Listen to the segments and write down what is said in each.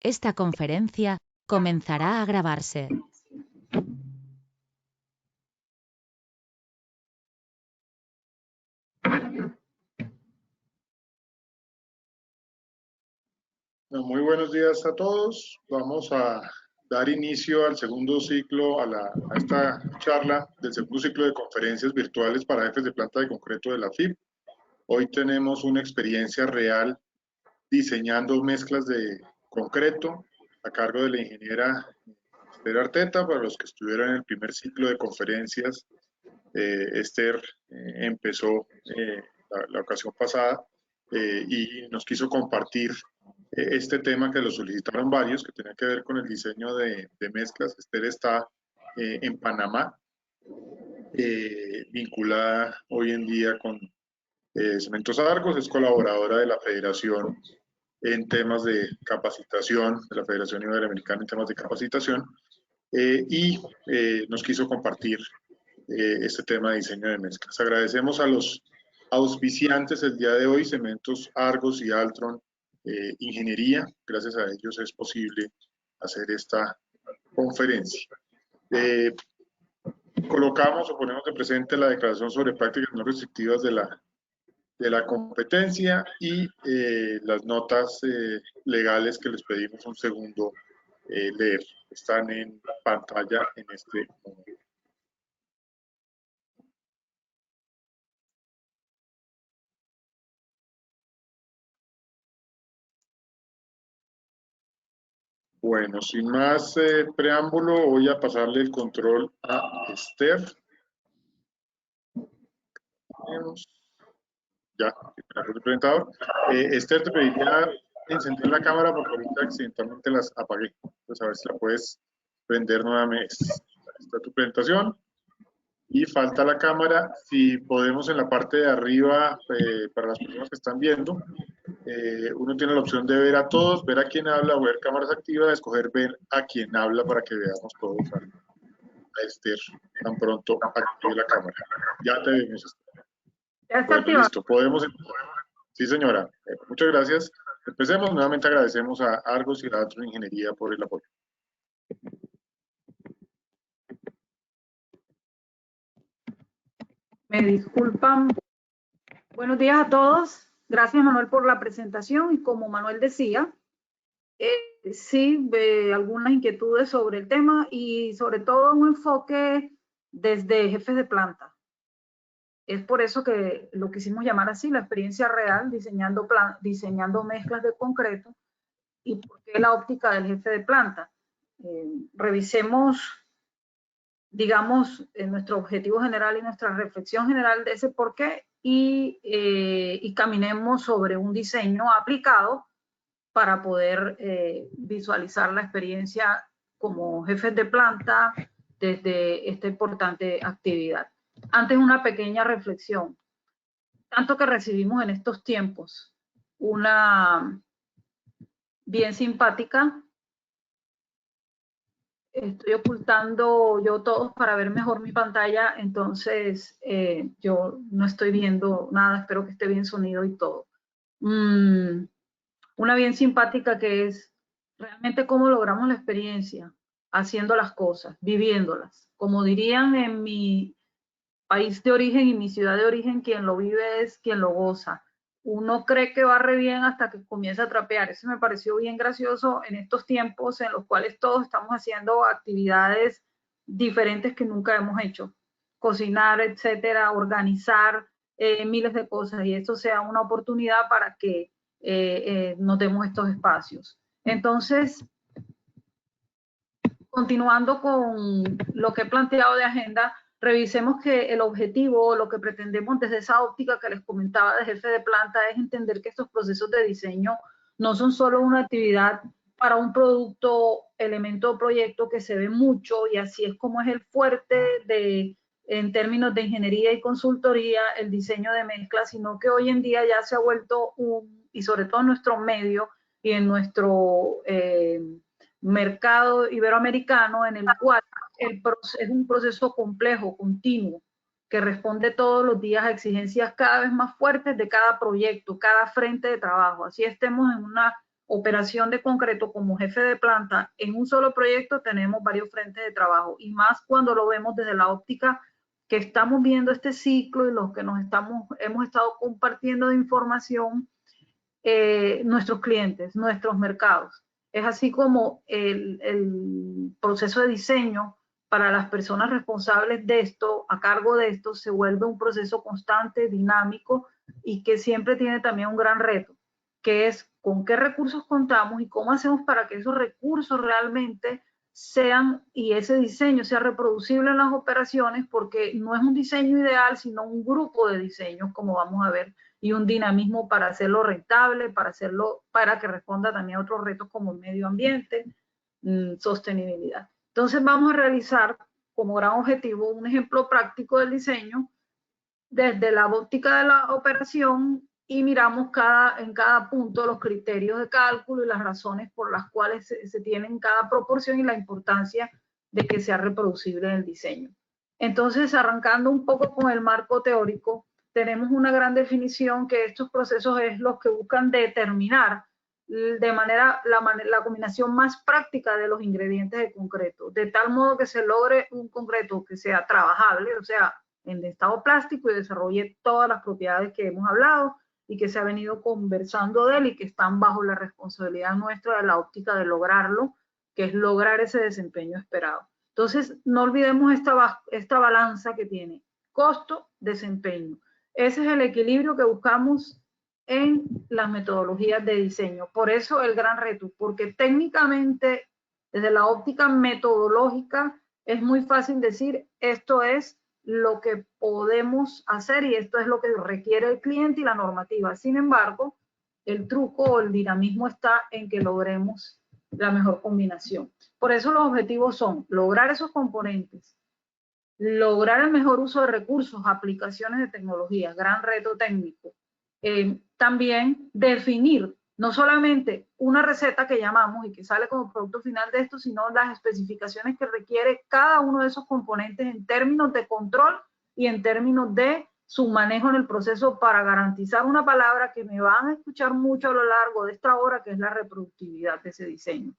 Esta conferencia comenzará a grabarse. Muy buenos días a todos. Vamos a dar inicio al segundo ciclo, a esta charla del segundo ciclo de conferencias virtuales para jefes de planta de concreto de la FIP. Hoy tenemos una experiencia real diseñando mezclas de concreto a cargo de la ingeniera Esther Arteta. Para los que estuvieron en el primer ciclo de conferencias, Esther empezó la ocasión pasada y nos quiso compartir este tema que lo solicitaron varios, que tenía que ver con el diseño de mezclas. Esther está en Panamá, vinculada hoy en día con Cementos Argos, es colaboradora de la Federación en temas de capacitación, de la Federación Iberoamericana en temas de capacitación, y nos quiso compartir este tema de diseño de mezclas. Agradecemos a los auspiciantes el día de hoy, Cementos Argos y Altron Ingeniería. Gracias a ellos es posible hacer esta conferencia. Colocamos o ponemos de presente la declaración sobre prácticas no restrictivas de la competencia y las notas legales que les pedimos un segundo leer. Están en pantalla en este momento. Bueno, sin más preámbulo, voy a pasarle el control a Esther. Ya, el presentador. Esther, te pediría encender la cámara porque ahorita accidentalmente las apagué. Entonces, a ver si la puedes prender nuevamente. Está tu presentación. Y falta la cámara. Si podemos en la parte de arriba, para las personas que están viendo, uno tiene la opción de ver a todos, ver a quién habla, o ver cámaras activas, escoger ver a quién habla para que veamos todos a Esther tan pronto active la cámara. Ya te vemos, Esther. Ya está bueno, listo, podemos. Sí, señora. Muchas gracias. Empecemos. Nuevamente agradecemos a Argos y a Altron Ingeniería por el apoyo. Me disculpan. Buenos días a todos. Gracias, Manuel, por la presentación. Y como Manuel decía, sí, algunas inquietudes sobre el tema y sobre todo un enfoque desde jefes de planta. Es por eso que lo quisimos llamar así, la experiencia real, diseñando mezclas de concreto y por qué la óptica del jefe de planta. Revisemos, digamos, nuestro objetivo general y nuestra reflexión general de ese por qué y caminemos sobre un diseño aplicado para poder visualizar la experiencia como jefes de planta desde esta importante actividad. Antes, una pequeña reflexión. Tanto que recibimos en estos tiempos una bien simpática. Estoy ocultando yo todos para ver mejor mi pantalla, entonces yo no estoy viendo nada, espero que esté bien sonido y todo. Una bien simpática que es realmente cómo logramos la experiencia, haciendo las cosas, viviéndolas. Como dirían en mi país de origen y mi ciudad de origen, quien lo vive es quien lo goza. Uno cree que va re bien hasta que comienza a trapear. Eso me pareció bien gracioso en estos tiempos en los cuales todos estamos haciendo actividades diferentes que nunca hemos hecho. Cocinar, etcétera, organizar miles de cosas, y esto sea una oportunidad para que nos demos estos espacios. Entonces, continuando con lo que he planteado de agenda, revisemos que el objetivo, lo que pretendemos desde esa óptica que les comentaba de jefe de planta, es entender que estos procesos de diseño no son solo una actividad para un producto, elemento o proyecto que se ve mucho, y así es como es el fuerte en términos de ingeniería y consultoría, el diseño de mezclas, sino que hoy en día ya se ha vuelto y sobre todo en nuestro medio y en nuestro mercado iberoamericano, en el cual es un proceso complejo, continuo, que responde todos los días a exigencias cada vez más fuertes de cada proyecto, cada frente de trabajo. Así estemos en una operación de concreto como jefe de planta en un solo proyecto, tenemos varios frentes de trabajo, y más cuando lo vemos desde la óptica que estamos viendo este ciclo y los que hemos estado compartiendo de información, nuestros clientes, nuestros mercados. Es así como el proceso de diseño para las personas responsables de esto, a cargo de esto, se vuelve un proceso constante, dinámico, y que siempre tiene también un gran reto, que es con qué recursos contamos y cómo hacemos para que esos recursos realmente sean, y ese diseño sea reproducible en las operaciones, porque no es un diseño ideal, sino un grupo de diseños, como vamos a ver, y un dinamismo para hacerlo rentable, para que responda también a otros retos como medio ambiente, sostenibilidad. Entonces vamos a realizar como gran objetivo un ejemplo práctico del diseño desde la óptica de la operación, y miramos en cada punto los criterios de cálculo y las razones por las cuales se tienen cada proporción y la importancia de que sea reproducible el diseño. Entonces, arrancando un poco con el marco teórico, tenemos una gran definición que estos procesos es los que buscan determinar de la combinación más práctica de los ingredientes de concreto, de tal modo que se logre un concreto que sea trabajable, o sea, en estado plástico, y desarrolle todas las propiedades que hemos hablado y que se ha venido conversando de él, y que están bajo la responsabilidad nuestra de la óptica de lograrlo, que es lograr ese desempeño esperado. Entonces, no olvidemos esta balanza que tiene costo-desempeño. Ese es el equilibrio que buscamos en las metodologías de diseño. Por eso el gran reto, porque técnicamente, desde la óptica metodológica, es muy fácil decir esto es lo que podemos hacer y esto es lo que requiere el cliente y la normativa. Sin embargo, el truco o el dinamismo está en que logremos la mejor combinación. Por eso los objetivos son lograr esos componentes, lograr el mejor uso de recursos, aplicaciones de tecnología, gran reto técnico. También definir no solamente una receta que llamamos y que sale como producto final de esto, sino las especificaciones que requiere cada uno de esos componentes en términos de control y en términos de su manejo en el proceso, para garantizar una palabra que me van a escuchar mucho a lo largo de esta hora, que es la reproductividad de ese diseño.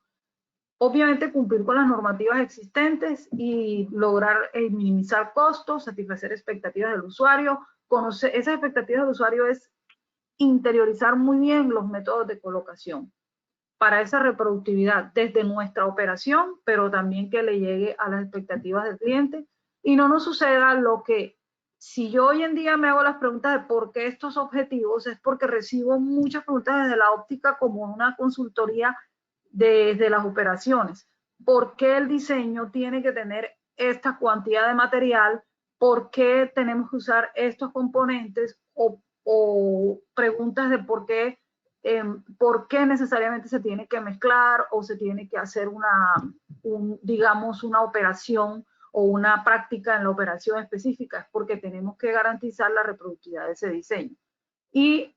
Obviamente cumplir con las normativas existentes y lograr minimizar costos, satisfacer expectativas del usuario. Conocer esas expectativas del usuario es interiorizar muy bien los métodos de colocación para esa reproductividad desde nuestra operación, pero también que le llegue a las expectativas del cliente, y no nos suceda lo que, si yo hoy en día me hago las preguntas de por qué estos objetivos, es porque recibo muchas preguntas desde la óptica como una consultoría desde las operaciones. ¿Por qué el diseño tiene que tener esta cantidad de material? ¿Por qué tenemos que usar estos componentes? O preguntas de por qué necesariamente se tiene que mezclar o se tiene que hacer digamos, una operación o una práctica en la operación específica. Es porque tenemos que garantizar la reproductividad de ese diseño. Y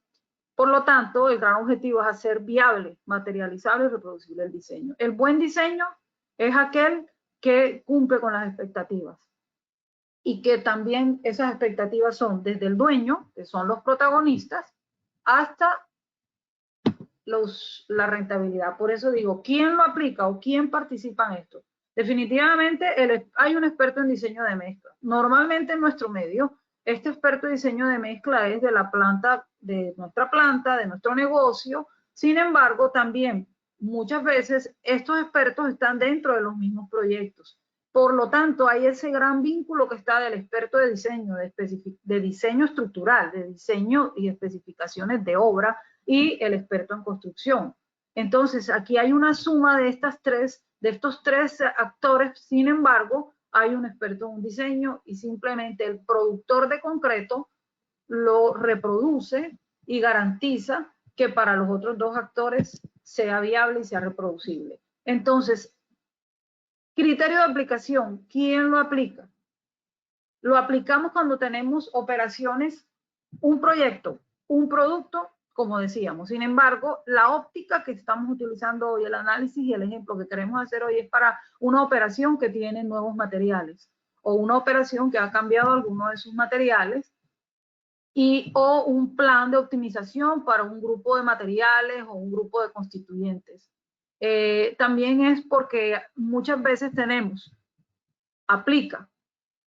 por lo tanto, el gran objetivo es hacer viable, materializable y reproducible el diseño. El buen diseño es aquel que cumple con las expectativas, y que también esas expectativas son desde el dueño, que son los protagonistas, hasta la rentabilidad. Por eso digo, ¿quién lo aplica o quién participa en esto? Definitivamente hay un experto en diseño de mezcla. Normalmente en nuestro medio, este experto en diseño de mezcla es de la planta, de nuestra planta, de nuestro negocio. Sin embargo, también muchas veces estos expertos están dentro de los mismos proyectos. Por lo tanto, hay ese gran vínculo que está del experto de diseño, de diseño estructural, de diseño y especificaciones de obra, y el experto en construcción. Entonces, aquí hay una suma de estos tres actores. Sin embargo, hay un experto en un diseño, y simplemente el productor de concreto lo reproduce y garantiza que para los otros dos actores sea viable y sea reproducible. Entonces, criterio de aplicación, ¿quién lo aplica? Lo aplicamos cuando tenemos operaciones, un proyecto, un producto, como decíamos. Sin embargo, la óptica que estamos utilizando hoy, el análisis y el ejemplo que queremos hacer hoy, es para una operación que tiene nuevos materiales, o una operación que ha cambiado alguno de sus materiales, o un plan de optimización para un grupo de materiales o un grupo de constituyentes. También es porque muchas veces aplica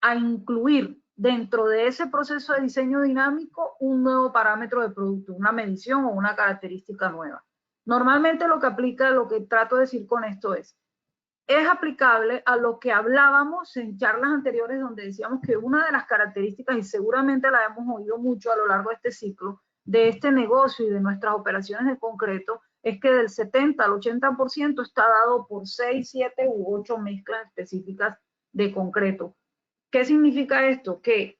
a incluir dentro de ese proceso de diseño dinámico un nuevo parámetro de producto, una medición o una característica nueva. Normalmente lo que trato de decir con esto es aplicable a lo que hablábamos en charlas anteriores donde decíamos que una de las características, y seguramente la hemos oído mucho a lo largo de este ciclo, de este negocio y de nuestras operaciones de concreto, es que del 70 al 80% está dado por 6, 7 u 8 mezclas específicas de concreto. ¿Qué significa esto? Que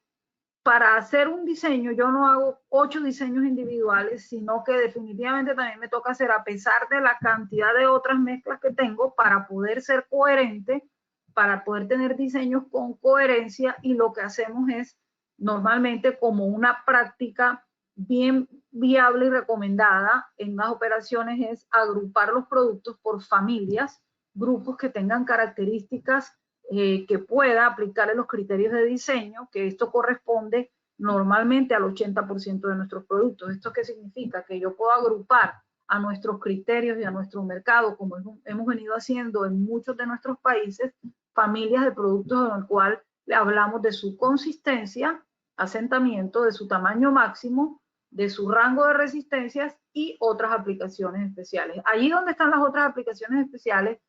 para hacer un diseño yo no hago 8 diseños individuales, sino que definitivamente también me toca hacer, a pesar de la cantidad de otras mezclas que tengo, para poder ser coherente, para poder tener diseños con coherencia, y lo que hacemos es normalmente como una práctica bien viable y recomendada en las operaciones es agrupar los productos por familias, grupos que tengan características que pueda aplicarle los criterios de diseño, que esto corresponde normalmente al 80% de nuestros productos. ¿Esto qué significa? Que yo puedo agrupar a nuestros criterios y a nuestro mercado, como hemos venido haciendo en muchos de nuestros países, familias de productos en el cual le hablamos de su consistencia, asentamiento, de su tamaño máximo, de su rango de resistencias y otras aplicaciones especiales. Allí donde están las otras aplicaciones especiales,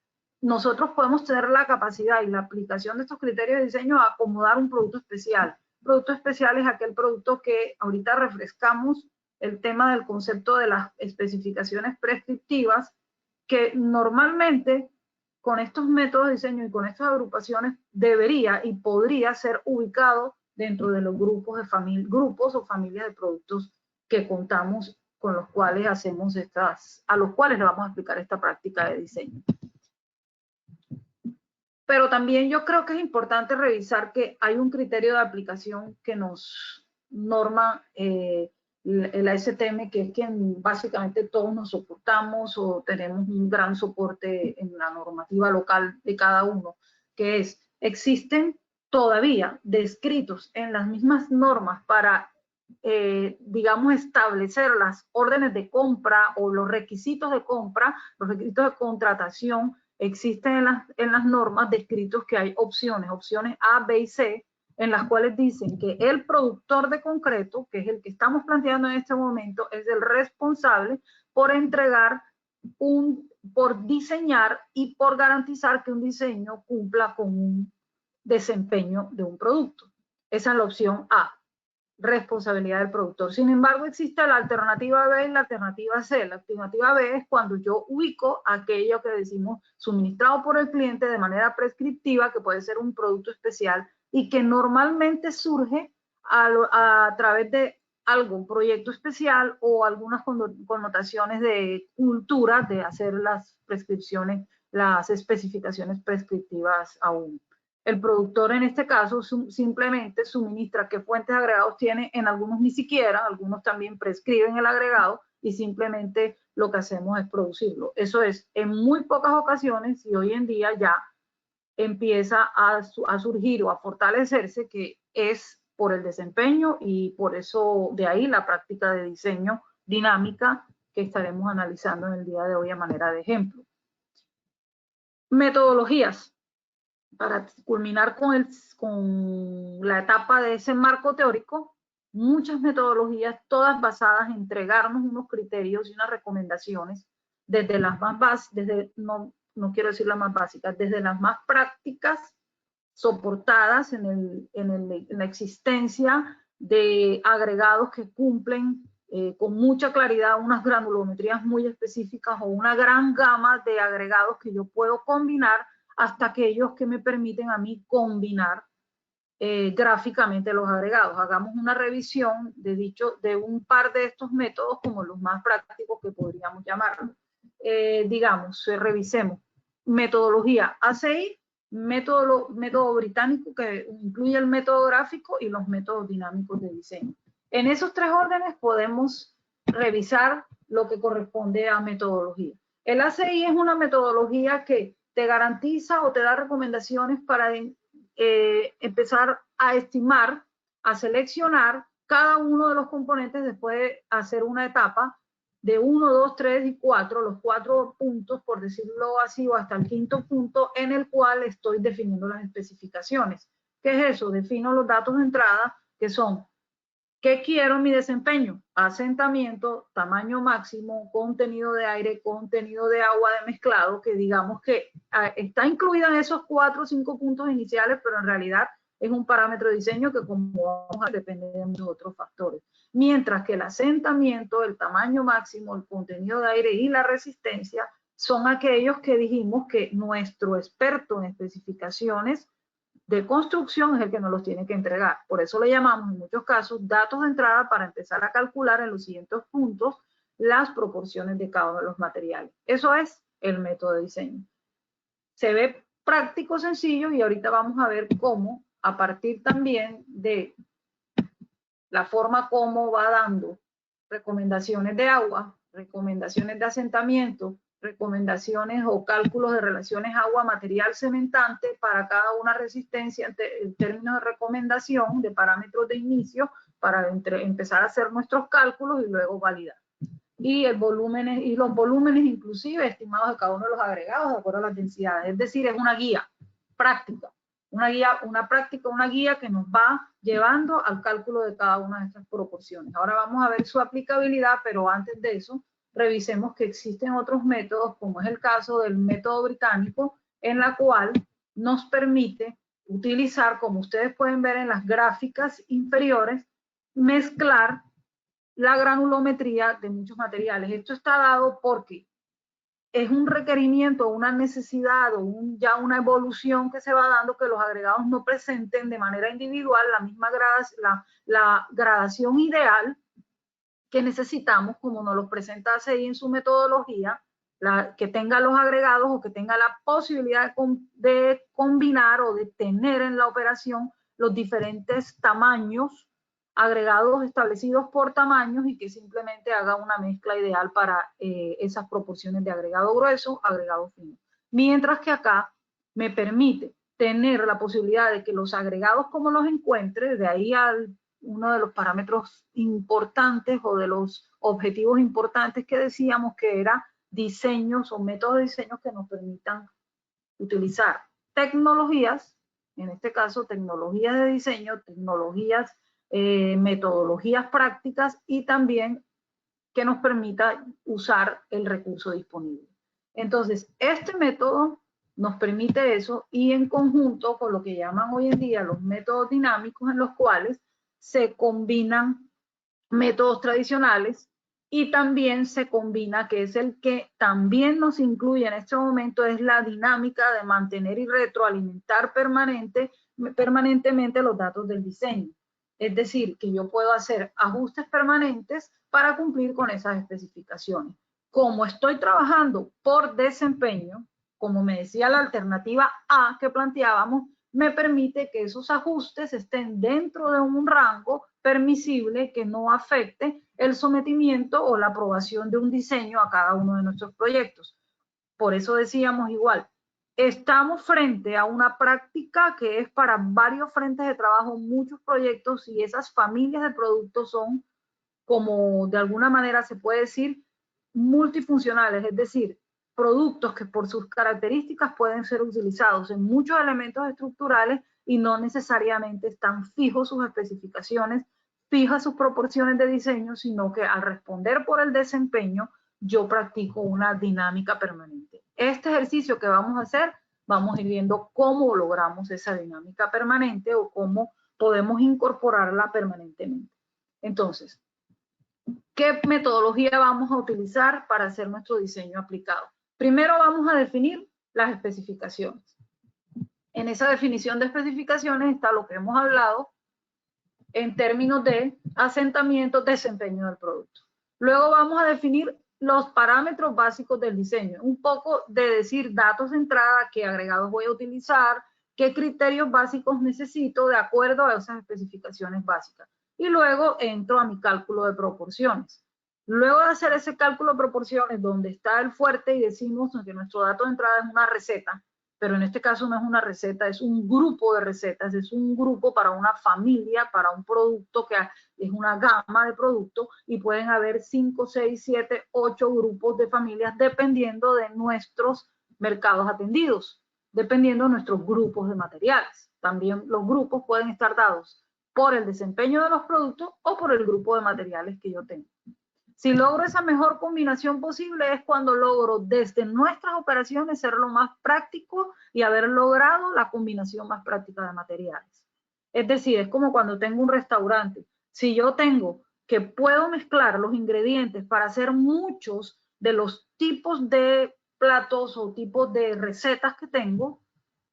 nosotros podemos tener la capacidad y la aplicación de estos criterios de diseño a acomodar un producto especial. Producto especial es aquel producto que ahorita refrescamos el tema del concepto de las especificaciones prescriptivas, que normalmente con estos métodos de diseño y con estas agrupaciones debería y podría ser ubicado dentro de los grupos o familias de productos que contamos, con los cuales a los cuales le vamos a aplicar esta práctica de diseño. Pero también yo creo que es importante revisar que hay un criterio de aplicación que nos norma el ASTM, que es quien básicamente todos nos soportamos o tenemos un gran soporte en la normativa local de cada uno, que es, existen todavía descritos en las mismas normas para, digamos, establecer las órdenes de compra o los requisitos de compra, los requisitos de contratación. Existen en las normas descritos que hay opciones A, B y C, en las cuales dicen que el productor de concreto, que es el que estamos planteando en este momento, es el responsable por entregar, por diseñar y por garantizar que un diseño cumpla con un desempeño de un producto. Esa es la opción A, responsabilidad del productor. Sin embargo, existe la alternativa B y la alternativa C. La alternativa B es cuando yo ubico aquello que decimos suministrado por el cliente de manera prescriptiva, que puede ser un producto especial y que normalmente surge a través de algún proyecto especial o algunas connotaciones de cultura de hacer las prescripciones, las especificaciones prescriptivas aún. El productor en este caso simplemente suministra qué fuentes de agregados tiene, en algunos ni siquiera, algunos también prescriben el agregado y simplemente lo que hacemos es producirlo. Eso es en muy pocas ocasiones, y hoy en día ya empieza a surgir o a fortalecerse, que es por el desempeño, y por eso de ahí la práctica de diseño dinámica que estaremos analizando en el día de hoy a manera de ejemplo. Metodologías. Para culminar con la etapa de ese marco teórico, muchas metodologías, todas basadas en entregarnos unos criterios y unas recomendaciones, desde las más básicas, no quiero decir las más básicas, desde las más prácticas, soportadas en la existencia de agregados que cumplen con mucha claridad unas granulometrías muy específicas o una gran gama de agregados que yo puedo combinar, hasta aquellos que me permiten a mí combinar gráficamente los agregados. Hagamos una revisión de un par de estos métodos como los más prácticos que podríamos llamarlos. Digamos, revisemos metodología ACI, método británico que incluye el método gráfico y los métodos dinámicos de diseño. En esos tres órdenes podemos revisar lo que corresponde a metodología. El ACI es una metodología que te garantiza o te da recomendaciones para empezar a estimar, a seleccionar cada uno de los componentes después de hacer una etapa de 1, 2, 3 y 4, los 4 puntos, por decirlo así, o hasta el 5º punto, en el cual estoy definiendo las especificaciones. ¿Qué es eso? Defino los datos de entrada, que son, ¿qué quiero en mi desempeño? Asentamiento, tamaño máximo, contenido de aire, contenido de agua de mezclado, que digamos que está incluida en esos 4 o 5 puntos iniciales, pero en realidad es un parámetro de diseño que, como vamos a ver, depende de muchos otros factores. Mientras que el asentamiento, el tamaño máximo, el contenido de aire y la resistencia son aquellos que dijimos que nuestro experto en especificaciones de construcción es el que nos los tiene que entregar. Por eso le llamamos en muchos casos datos de entrada para empezar a calcular en los siguientes puntos las proporciones de cada uno de los materiales. Eso es el método de diseño. Se ve práctico, sencillo, y ahorita vamos a ver cómo, a partir también de la forma como va dando recomendaciones de agua, recomendaciones de asentamiento, recomendaciones o cálculos de relaciones agua-material cementante para cada una resistencia en términos de recomendación de parámetros de inicio para empezar a hacer nuestros cálculos y luego validar. Y los volúmenes inclusive estimados de cada uno de los agregados de acuerdo a las densidades. Es decir, es una guía práctica. Una guía que nos va llevando al cálculo de cada una de estas proporciones. Ahora vamos a ver su aplicabilidad, pero antes de eso, revisemos que existen otros métodos, como es el caso del método británico, en la cual nos permite utilizar, como ustedes pueden ver en las gráficas inferiores, mezclar la granulometría de muchos materiales. Esto está dado porque es un requerimiento, una necesidad o ya una evolución que se va dando que los agregados no presenten de manera individual la misma la gradación ideal que necesitamos, como nos lo presenta CI en su metodología, que tenga los agregados o que tenga la posibilidad de combinar o de tener en la operación los diferentes tamaños agregados establecidos por tamaños y que simplemente haga una mezcla ideal para esas proporciones de agregado grueso, agregado fino. Mientras que acá me permite tener la posibilidad de que los agregados como los encuentre, de ahí uno de los parámetros importantes o de los objetivos importantes que decíamos que era diseños o métodos de diseño que nos permitan utilizar tecnologías, en este caso tecnologías de diseño, tecnologías metodologías prácticas y también que nos permita usar el recurso disponible. Entonces, este método nos permite eso y en conjunto con lo que llaman hoy en día los métodos dinámicos en los cuales se combinan métodos tradicionales y también se combina, que es el que también nos incluye en este momento, es la dinámica de mantener y retroalimentar permanentemente los datos del diseño. Es decir, que yo puedo hacer ajustes permanentes para cumplir con esas especificaciones. Como estoy trabajando por desempeño, como me decía la alternativa A que planteábamos, me permite que esos ajustes estén dentro de un rango permisible que no afecte el sometimiento o la aprobación de un diseño a cada uno de nuestros proyectos. Por eso decíamos igual, estamos frente a una práctica que es para varios frentes de trabajo, muchos proyectos, y esas familias de productos son, como de alguna manera se puede decir, multifuncionales, es decir, productos que por sus características pueden ser utilizados en muchos elementos estructurales y no necesariamente están fijos sus especificaciones, fijas sus proporciones de diseño, sino que al responder por el desempeño, yo practico una dinámica permanente. Este ejercicio que vamos a hacer, vamos a ir viendo cómo logramos esa dinámica permanente o cómo podemos incorporarla permanentemente. Entonces, ¿qué metodología vamos a utilizar para hacer nuestro diseño aplicado? Primero vamos a definir las especificaciones. En esa definición de especificaciones está lo que hemos hablado en términos de asentamiento, desempeño del producto. Luego vamos a definir los parámetros básicos del diseño, un poco de decir datos de entrada, qué agregados voy a utilizar, qué criterios básicos necesito de acuerdo a esas especificaciones básicas. Y luego entro a mi cálculo de proporciones. Luego de hacer ese cálculo de proporciones, donde está el fuerte y decimos que nuestro dato de entrada es una receta, pero en este caso no es una receta, es un grupo de recetas, es un grupo para una familia, para un producto que es una gama de productos, y pueden haber 5, 6, 7, 8 grupos de familias dependiendo de nuestros mercados atendidos, dependiendo de nuestros grupos de materiales. También los grupos pueden estar dados por el desempeño de los productos o por el grupo de materiales que yo tengo. Si logro esa mejor combinación posible es cuando logro desde nuestras operaciones ser lo más práctico y haber logrado la combinación más práctica de materiales. Es decir, es como cuando tengo un restaurante. Si yo tengo que puedo mezclar los ingredientes para hacer muchos de los tipos de platos o tipos de recetas que tengo,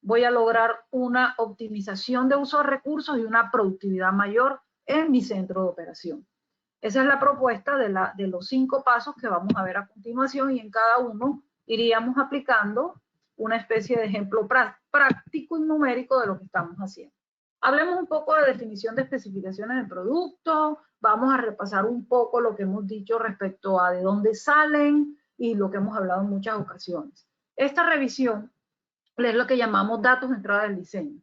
voy a lograr una optimización de uso de recursos y una productividad mayor en mi centro de operación. Esa es la propuesta de los 5 pasos que vamos a ver a continuación, y en cada uno iríamos aplicando una especie de ejemplo práctico y numérico de lo que estamos haciendo. Hablemos un poco de definición de especificaciones de producto, vamos a repasar un poco lo que hemos dicho respecto a de dónde salen y lo que hemos hablado en muchas ocasiones. Esta revisión es lo que llamamos datos de entrada del diseño.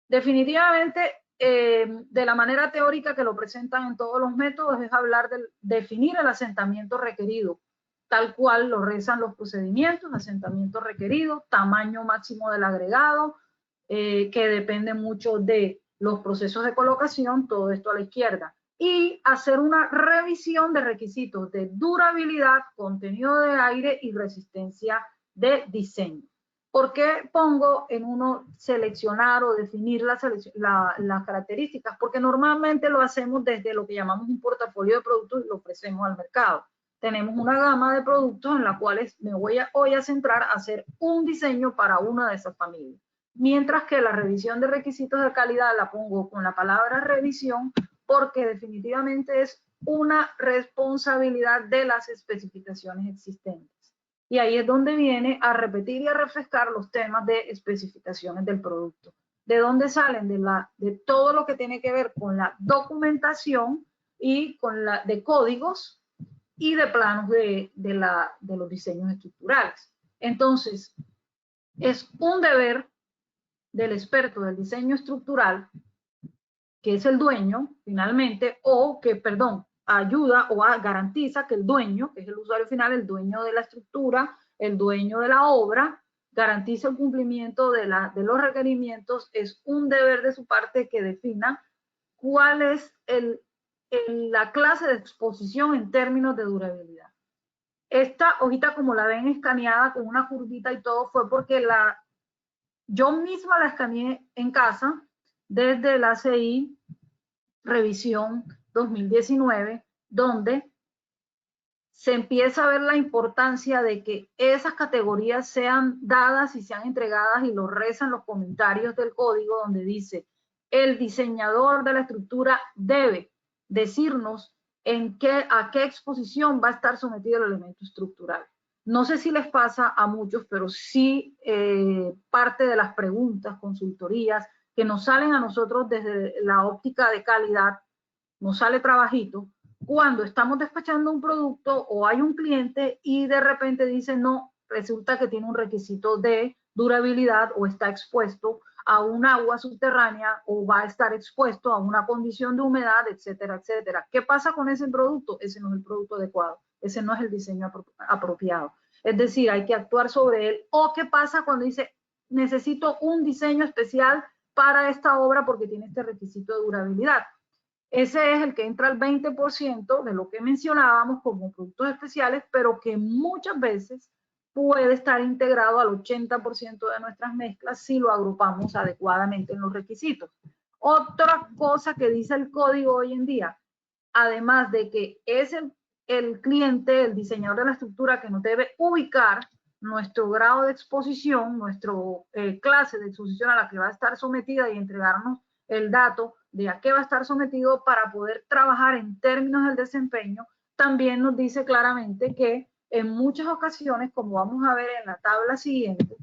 Definitivamente, de la manera teórica que lo presentan en todos los métodos, es hablar de definir el asentamiento requerido, tal cual lo rezan los procedimientos: asentamiento requerido, tamaño máximo del agregado, que depende mucho de los procesos de colocación, todo esto a la izquierda, y hacer una revisión de requisitos de durabilidad, contenido de aire y resistencia de diseño. ¿Por qué pongo en uno seleccionar o definir las características? Porque normalmente lo hacemos desde lo que llamamos un portafolio de productos y lo ofrecemos al mercado. Tenemos una gama de productos en la cuales me voy hoy a centrar a hacer un diseño para una de esas familias. Mientras que la revisión de requisitos de calidad la pongo con la palabra revisión, porque definitivamente es una responsabilidad de las especificaciones existentes. Y ahí es donde viene a repetir y a refrescar los temas de especificaciones del producto. ¿De dónde salen? De todo lo que tiene que ver con la documentación y con de códigos y de planos de los diseños estructurales. Entonces, es un deber del experto del diseño estructural, que es el dueño finalmente, o que, perdón, ayuda o garantiza que el dueño, que es el usuario final, el dueño de la estructura, el dueño de la obra, garantiza el cumplimiento de los requerimientos. Es un deber de su parte que defina cuál es la clase de exposición en términos de durabilidad. Esta hojita, como la ven escaneada con una curvita y todo, fue porque yo misma la escaneé en casa desde la ACI Revisión 2019, donde se empieza a ver la importancia de que esas categorías sean dadas y sean entregadas, y lo rezan los comentarios del código, donde dice: el diseñador de la estructura debe decirnos a qué exposición va a estar sometido el elemento estructural. No sé si les pasa a muchos, pero sí parte de las preguntas, consultorías que nos salen a nosotros desde la óptica de calidad, nos sale trabajito cuando estamos despachando un producto o hay un cliente y de repente dice: no, resulta que tiene un requisito de durabilidad o está expuesto a un agua subterránea o va a estar expuesto a una condición de humedad, etcétera, etcétera. ¿Qué pasa con ese producto? Ese no es el producto adecuado, ese no es el diseño apropiado. Es decir, hay que actuar sobre él. ¿O qué pasa cuando dice: necesito un diseño especial para esta obra porque tiene este requisito de durabilidad? Ese es el que entra al 20% de lo que mencionábamos como productos especiales, pero que muchas veces puede estar integrado al 80% de nuestras mezclas si lo agrupamos adecuadamente en los requisitos. Otra cosa que dice el código hoy en día, además de que es el cliente, el diseñador de la estructura, que nos debe ubicar nuestro grado de exposición, nuestra clase de exposición a la que va a estar sometida, y entregarnos el dato de a qué va a estar sometido para poder trabajar en términos del desempeño. También nos dice claramente que en muchas ocasiones, como vamos a ver en la tabla siguiente,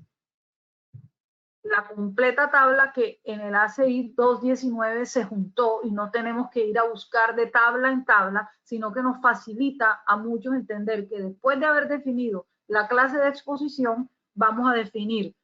la completa tabla que en el ACI 219 se juntó, y no tenemos que ir a buscar de tabla en tabla, sino que nos facilita a muchos entender que después de haber definido la clase de exposición, vamos a definir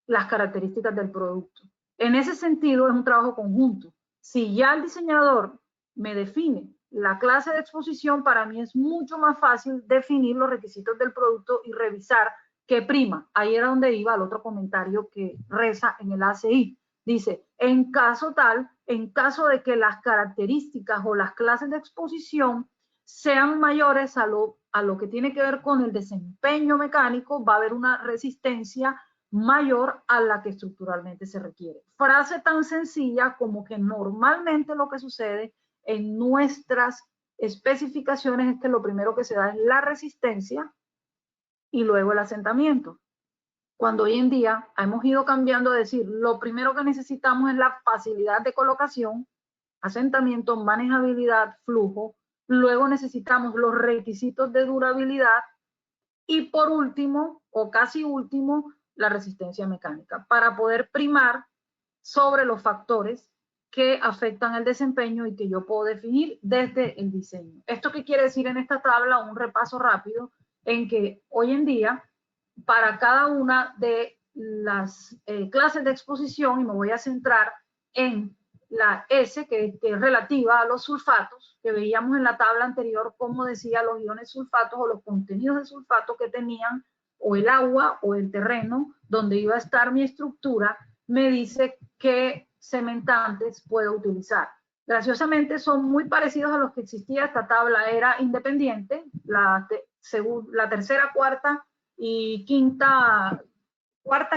las características del producto. En ese sentido, es un trabajo conjunto. Si ya el diseñador me define la clase de exposición, para mí es mucho más fácil definir los requisitos del producto y revisar qué prima. Ahí era donde iba el otro comentario que reza en el ACI. Dice, en caso tal, en caso de que las características o las clases de exposición sean mayores a lo que tiene que ver con el desempeño mecánico, va a haber una resistencia mayor a la que estructuralmente se requiere. Frase tan sencilla como que normalmente lo que sucede en nuestras especificaciones es que lo primero que se da es la resistencia y luego el asentamiento. Cuando hoy en día hemos ido cambiando a decir, lo primero que necesitamos es la facilidad de colocación, asentamiento, manejabilidad, flujo, luego necesitamos los requisitos de durabilidad y por último, o casi último, la resistencia mecánica, para poder primar sobre los factores que afectan el desempeño y que yo puedo definir desde el diseño. ¿Esto qué quiere decir en esta tabla? Un repaso rápido en que hoy en día, para cada una de las clases de exposición, y me voy a centrar en la S, que es relativa a los sulfatos, que veíamos en la tabla anterior, como decía, los iones sulfatos o los contenidos de sulfato que tenían o el agua o el terreno donde iba a estar mi estructura, me dice qué cementantes puedo utilizar. Graciosamente son muy parecidos a los que existía. Esta tabla era independiente, la tercera, cuarta y quinta,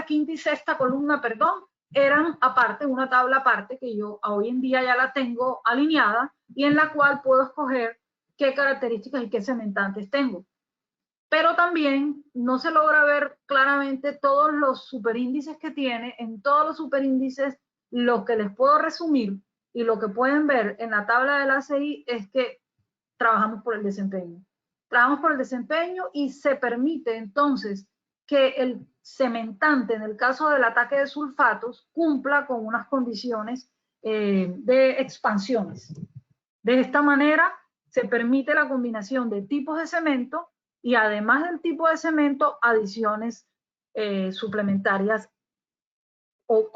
quinta y sexta columna, perdón, eran aparte, una tabla aparte que yo hoy en día ya la tengo alineada y en la cual puedo escoger qué características y qué cementantes tengo. Pero también no se logra ver claramente todos los superíndices que tiene. En todos los superíndices, lo que les puedo resumir y lo que pueden ver en la tabla del ACI es que trabajamos por el desempeño. Trabajamos por el desempeño y se permite entonces que el cementante, en el caso del ataque de sulfatos, cumpla con unas condiciones de expansiones. De esta manera se permite la combinación de tipos de cemento y además del tipo de cemento, adiciones suplementarias o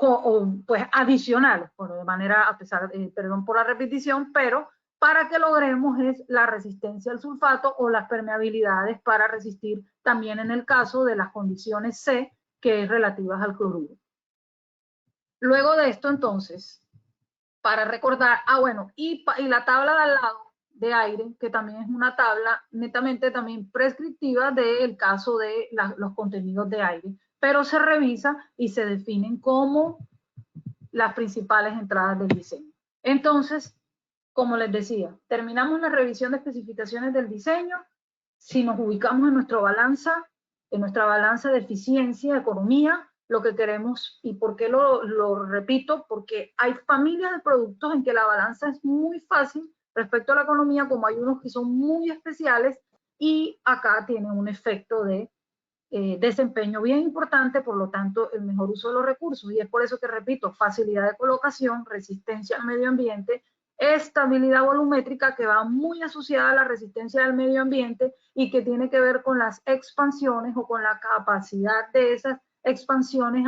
pues adicionales, por de manera, a pesar, perdón por la repetición, pero para que logremos es la resistencia al sulfato o las permeabilidades para resistir también en el caso de las condiciones C, que es relativas al cloruro. Luego de esto, entonces, para recordar, bueno, y la tabla de al lado de aire, que también es una tabla netamente también prescriptiva del caso de los contenidos de aire, pero se revisa y se definen como las principales entradas del diseño. Entonces, como les decía, terminamos la revisión de especificaciones del diseño. Si nos ubicamos en nuestra balanza de eficiencia, economía, lo que queremos, y por qué lo repito, porque hay familias de productos en que la balanza es muy fácil respecto a la economía, como hay unos que son muy especiales, y acá tiene un efecto de desempeño bien importante, por lo tanto, el mejor uso de los recursos, y es por eso que repito, facilidad de colocación, resistencia al medio ambiente, estabilidad volumétrica, que va muy asociada a la resistencia del medio ambiente y que tiene que ver con las expansiones o con la capacidad de esas expansiones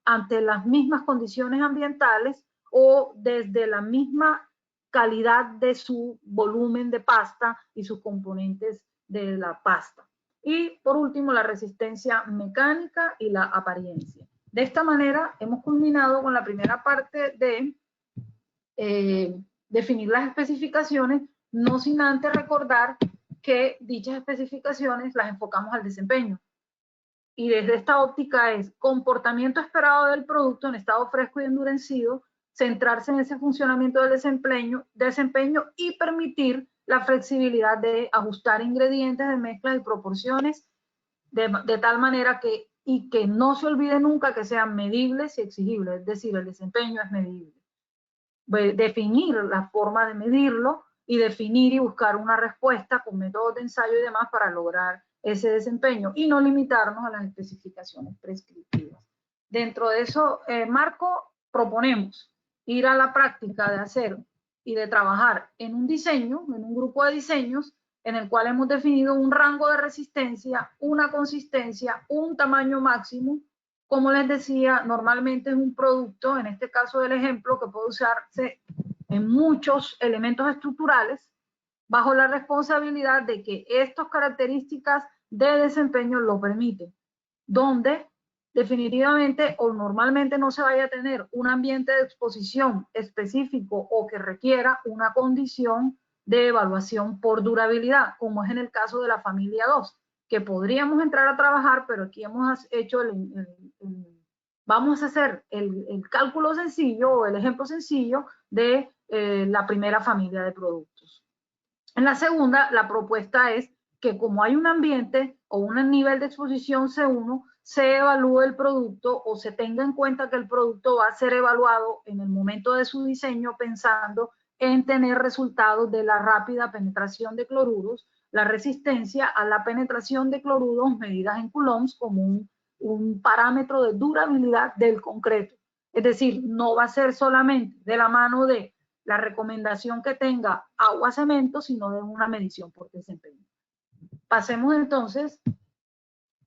ante las mismas condiciones ambientales o desde la misma calidad de su volumen de pasta y sus componentes de la pasta. Y por último, la resistencia mecánica y la apariencia. De esta manera hemos culminado con la primera parte de definir las especificaciones, no sin antes recordar que dichas especificaciones las enfocamos al desempeño. Y desde esta óptica es comportamiento esperado del producto en estado fresco y endurecido, centrarse en ese funcionamiento del desempeño y permitir la flexibilidad de ajustar ingredientes de mezcla y proporciones de tal manera que no se olvide nunca que sean medibles y exigibles, es decir, el desempeño es medible. Definir la forma de medirlo y definir y buscar una respuesta con métodos de ensayo y demás para lograr ese desempeño y no limitarnos a las especificaciones prescriptivas. Dentro de eso, marco, proponemos ir a la práctica de hacer y de trabajar en un diseño, en un grupo de diseños, en el cual hemos definido un rango de resistencia, una consistencia, un tamaño máximo. Como les decía, normalmente es un producto, en este caso del ejemplo, que puede usarse en muchos elementos estructurales, bajo la responsabilidad de que estas características de desempeño lo permiten, donde definitivamente o normalmente no se vaya a tener un ambiente de exposición específico o que requiera una condición de evaluación por durabilidad, como es en el caso de la familia 2, que podríamos entrar a trabajar, pero aquí hemos hecho vamos a hacer el cálculo sencillo o el ejemplo sencillo de la primera familia de productos. En la segunda, la propuesta es que como hay un ambiente o un nivel de exposición C1, se evalúe el producto o se tenga en cuenta que el producto va a ser evaluado en el momento de su diseño pensando en tener resultados de la rápida penetración de cloruros, la resistencia a la penetración de cloruros medidas en coulombs como un parámetro de durabilidad del concreto. Es decir, no va a ser solamente de la mano de la recomendación que tenga agua-cemento, sino de una medición por desempeño. Pasemos entonces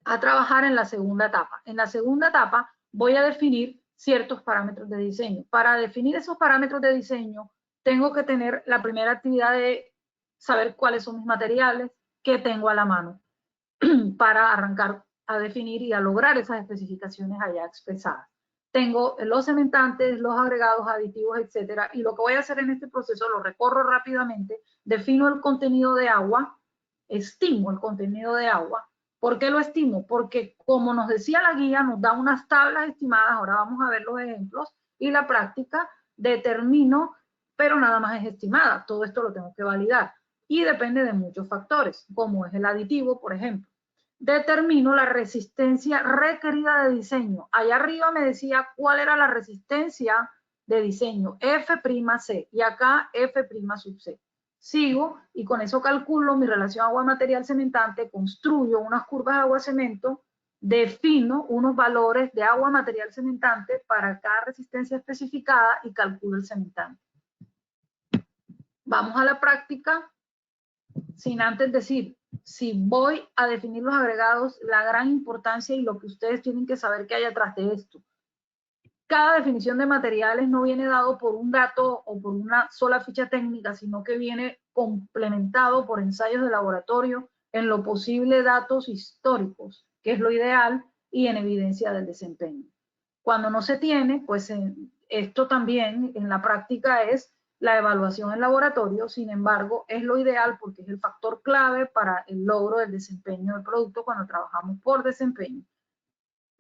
a trabajar en la segunda etapa. En la segunda etapa voy a definir ciertos parámetros de diseño. Para definir esos parámetros de diseño, tengo que tener la primera actividad de saber cuáles son mis materiales, qué tengo a la mano, para arrancar a definir y a lograr esas especificaciones allá expresadas. Tengo los cementantes, los agregados, aditivos, etcétera, y lo que voy a hacer en este proceso, lo recorro rápidamente, defino el contenido de agua, estimo el contenido de agua. ¿Por qué lo estimo? Porque como nos decía la guía, nos da unas tablas estimadas, ahora vamos a ver los ejemplos, y la práctica determino, pero nada más es estimada, todo esto lo tengo que validar, y depende de muchos factores, como es el aditivo, por ejemplo. Determino la resistencia requerida de diseño. Allá arriba me decía cuál era la resistencia de diseño, F'C, y acá F'C. Sigo y con eso calculo mi relación agua-material cementante, construyo unas curvas de agua-cemento, defino unos valores de agua-material cementante para cada resistencia especificada y calculo el cementante. Vamos a la práctica, sin antes decir, si voy a definir los agregados, la gran importancia y lo que ustedes tienen que saber que hay atrás de esto. Cada definición de materiales no viene dado por un dato o por una sola ficha técnica, sino que viene complementado por ensayos de laboratorio, en lo posible datos históricos, que es lo ideal, y en evidencia del desempeño. Cuando no se tiene, pues esto también en la práctica es la evaluación en laboratorio, sin embargo, es lo ideal porque es el factor clave para el logro del desempeño del producto cuando trabajamos por desempeño.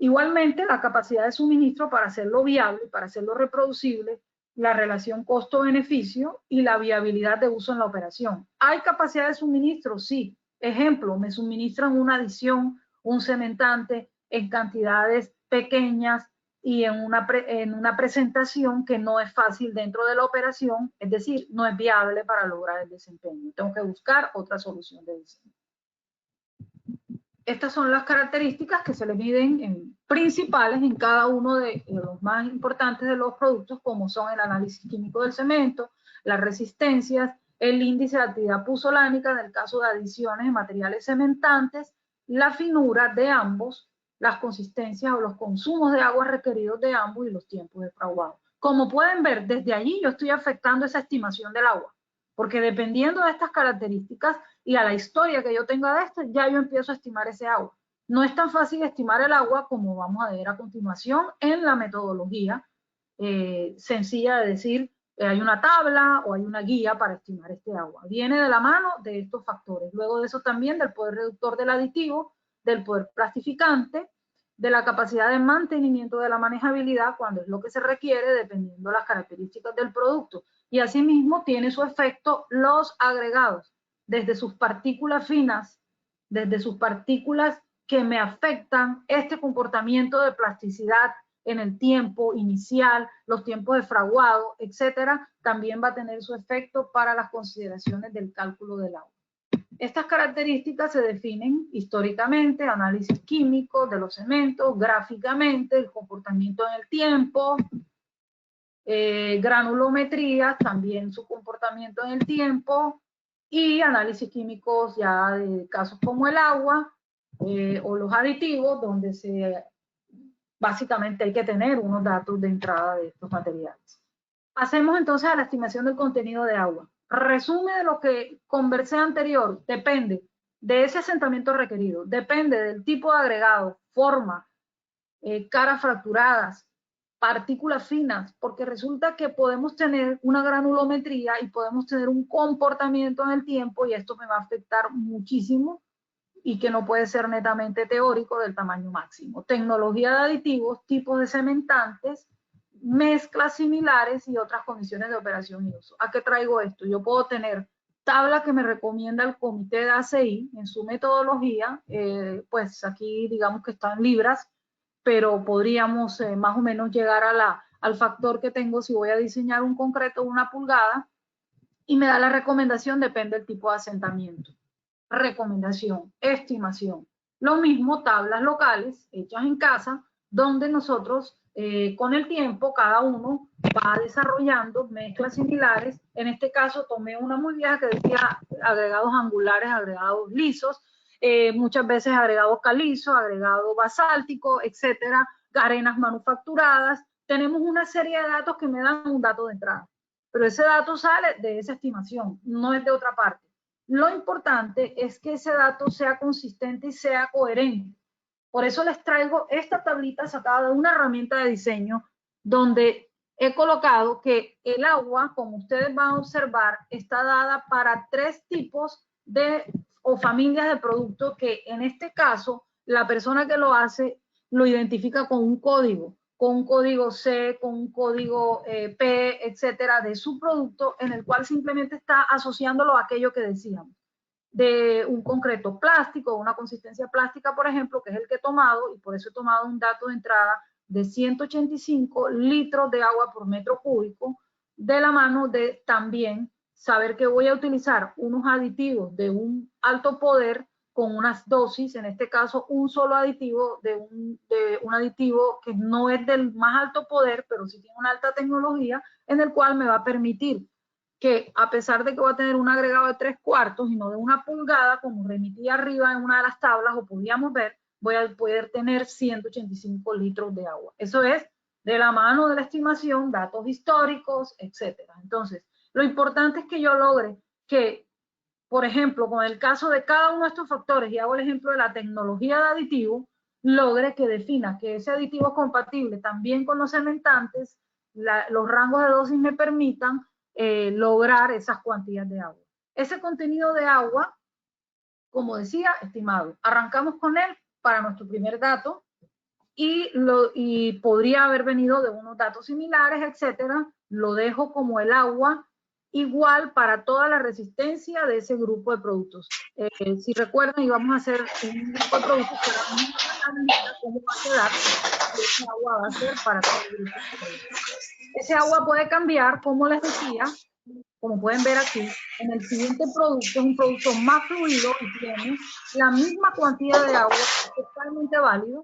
Igualmente, la capacidad de suministro para hacerlo viable, para hacerlo reproducible, la relación costo-beneficio y la viabilidad de uso en la operación. ¿Hay capacidad de suministro? Sí. Ejemplo, me suministran una adición, un cementante en cantidades pequeñas y en una presentación que no es fácil dentro de la operación, es decir, no es viable para lograr el desempeño. Tengo que buscar otra solución de diseño. Estas son las características que se le miden en principales en cada uno de los más importantes de los productos, como son el análisis químico del cemento, las resistencias, el índice de actividad puzolánica en el caso de adiciones de materiales cementantes, la finura de ambos, las consistencias o los consumos de agua requeridos de ambos y los tiempos de fraguado. Como pueden ver, desde allí yo estoy afectando esa estimación del agua, porque dependiendo de estas características y a la historia que yo tenga de esto, ya yo empiezo a estimar ese agua. No es tan fácil estimar el agua como vamos a ver a continuación en la metodología sencilla de decir hay una tabla o hay una guía para estimar este agua. Viene de la mano de estos factores. Luego de eso también del poder reductor del aditivo, del poder plastificante, de la capacidad de mantenimiento de la manejabilidad cuando es lo que se requiere dependiendo de las características del producto. Y asimismo tiene su efecto los agregados, desde sus partículas finas, desde sus partículas que me afectan este comportamiento de plasticidad en el tiempo inicial, los tiempos de fraguado, etcétera, también va a tener su efecto para las consideraciones del cálculo del agua. Estas características se definen históricamente, análisis químico de los cementos, gráficamente, el comportamiento en el tiempo, granulometría, también su comportamiento en el tiempo, y análisis químicos ya de casos como el agua o los aditivos, donde básicamente hay que tener unos datos de entrada de estos materiales. Pasemos entonces a la estimación del contenido de agua. Resumen de lo que conversé anterior, depende de ese asentamiento requerido, depende del tipo de agregado, forma, caras fracturadas, partículas finas, porque resulta que podemos tener una granulometría y podemos tener un comportamiento en el tiempo y esto me va a afectar muchísimo y que no puede ser netamente teórico del tamaño máximo. Tecnología de aditivos, tipos de cementantes, mezclas similares y otras condiciones de operación y uso. ¿A qué traigo esto? Yo puedo tener tabla que me recomienda el comité de ACI en su metodología, pues aquí digamos que están libras, pero podríamos más o menos llegar al factor que tengo si voy a diseñar un concreto de 1 pulgada y me da la recomendación, depende del tipo de asentamiento. Recomendación, estimación. Lo mismo tablas locales hechas en casa, donde nosotros con el tiempo cada uno va desarrollando mezclas similares. En este caso tomé una muy vieja que decía agregados angulares, agregados lisos, muchas veces agregado calizo, agregado basáltico, etcétera, arenas manufacturadas. Tenemos una serie de datos que me dan un dato de entrada, pero ese dato sale de esa estimación, no es de otra parte. Lo importante es que ese dato sea consistente y sea coherente. Por eso les traigo esta tablita sacada de una herramienta de diseño donde he colocado que el agua, como ustedes van a observar, está dada para 3 tipos o familias de productos que en este caso la persona que lo hace lo identifica con un código C, con un código P, etcétera, de su producto, en el cual simplemente está asociándolo a aquello que decíamos, de un concreto plástico, una consistencia plástica, por ejemplo, que es el que he tomado, y por eso he tomado un dato de entrada de 185 litros de agua por metro cúbico, de la mano de también saber que voy a utilizar unos aditivos de un alto poder con unas dosis, en este caso un solo aditivo de un aditivo que no es del más alto poder, pero sí tiene una alta tecnología, en el cual me va a permitir que a pesar de que voy a tener un agregado de 3/4 y no de 1 pulgada, como remití arriba en una de las tablas o podíamos ver, voy a poder tener 185 litros de agua. Eso es de la mano de la estimación, datos históricos, etcétera. Entonces, lo importante es que yo logre que, por ejemplo, con el caso de cada uno de estos factores, y hago el ejemplo de la tecnología de aditivo, logre que defina que ese aditivo es compatible también con los cementantes, los rangos de dosis me permitan lograr esas cuantías de agua. Ese contenido de agua, como decía, estimado, arrancamos con él para nuestro primer dato y podría haber venido de unos datos similares, etcétera. Lo dejo como el agua igual para toda la resistencia de ese grupo de productos. Si recuerdan, íbamos a hacer un grupo de productos para cómo va a quedar, ese agua va a ser para todo el grupo de productos. Ese agua puede cambiar, como les decía, como pueden ver aquí, en el siguiente producto, es un producto más fluido y tiene la misma cantidad de agua, totalmente válido,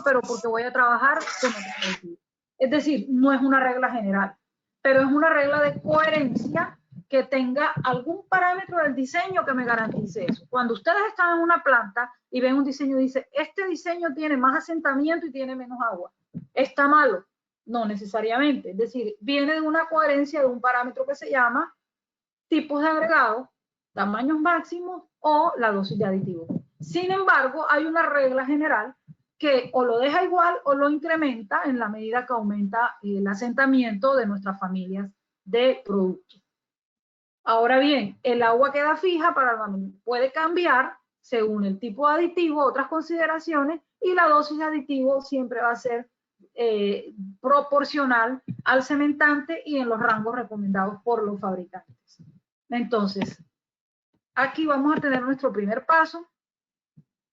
pero porque voy a trabajar con otro aditivo. Es decir, no es una regla general, pero es una regla de coherencia que tenga algún parámetro del diseño que me garantice eso. Cuando ustedes están en una planta y ven un diseño y dicen, este diseño tiene más asentamiento y tiene menos agua, ¿está malo? No necesariamente. Es decir, viene de una coherencia de un parámetro que se llama tipos de agregados, tamaños máximos o la dosis de aditivo. Sin embargo, hay una regla general que o lo deja igual o lo incrementa en la medida que aumenta el asentamiento de nuestras familias de productos. Ahora bien, el agua queda fija, puede cambiar según el tipo de aditivo, otras consideraciones, y la dosis de aditivo siempre va a ser proporcional al cementante y en los rangos recomendados por los fabricantes. Entonces, aquí vamos a tener nuestro primer paso.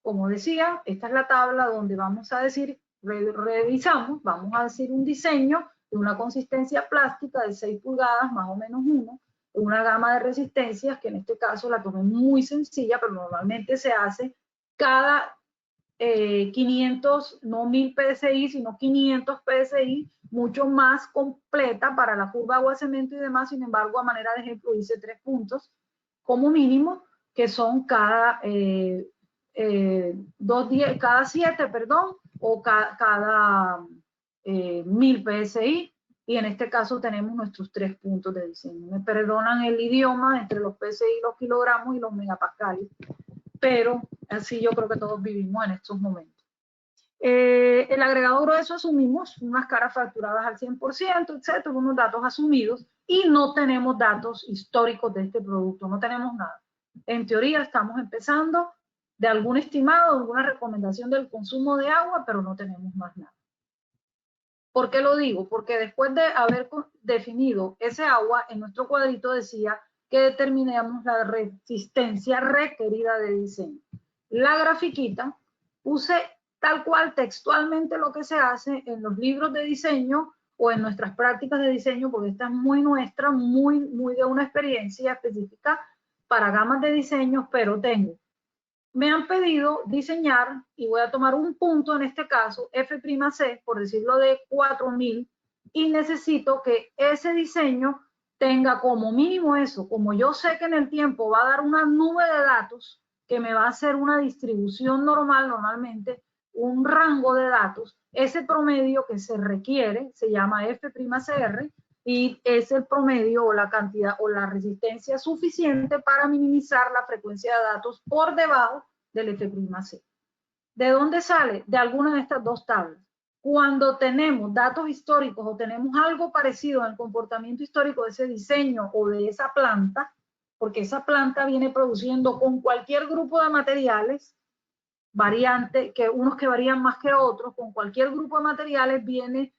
Como decía, esta es la tabla donde vamos a decir, revisamos, vamos a decir un diseño de una consistencia plástica de 6 pulgadas, más o menos 1, una gama de resistencias, que en este caso la tomé muy sencilla, pero normalmente se hace cada 500, no 1000 PSI, sino 500 PSI, mucho más completa para la curva de agua cemento y demás. Sin embargo, a manera de ejemplo, hice 3 puntos como mínimo, que son cada 7, perdón, o cada 1000 PSI. Y en este caso tenemos nuestros 3 puntos de diseño. Me perdonan el idioma entre los PSI, los kilogramos y los megapascales, pero así yo creo que todos vivimos en estos momentos. El agregado grueso asumimos unas caras facturadas al 100%, etcétera, unos datos asumidos, y no tenemos datos históricos de este producto, no tenemos nada. En teoría estamos empezando de algún estimado, alguna recomendación del consumo de agua, pero no tenemos más nada. ¿Por qué lo digo? Porque después de haber definido ese agua, en nuestro cuadrito decía que determinemos la resistencia requerida de diseño. La grafiquita puse tal cual textualmente lo que se hace en los libros de diseño o en nuestras prácticas de diseño, porque esta es muy nuestra, muy de una experiencia específica para gamas de diseño, pero me han pedido diseñar, y voy a tomar un punto en este caso, F'C, por decirlo, de 4000, y necesito que ese diseño tenga como mínimo eso. Como yo sé que en el tiempo va a dar una nube de datos que me va a hacer una distribución normal, normalmente un rango de datos, ese promedio que se requiere se llama F'Cr, y es el promedio o la cantidad o la resistencia suficiente para minimizar la frecuencia de datos por debajo del F'C. ¿De dónde sale? De alguna de estas dos tablas. Cuando tenemos datos históricos o tenemos algo parecido en el comportamiento histórico de ese diseño o de esa planta, porque esa planta viene produciendo con cualquier grupo de materiales, variante, que unos que varían más que otros, con cualquier grupo de materiales viene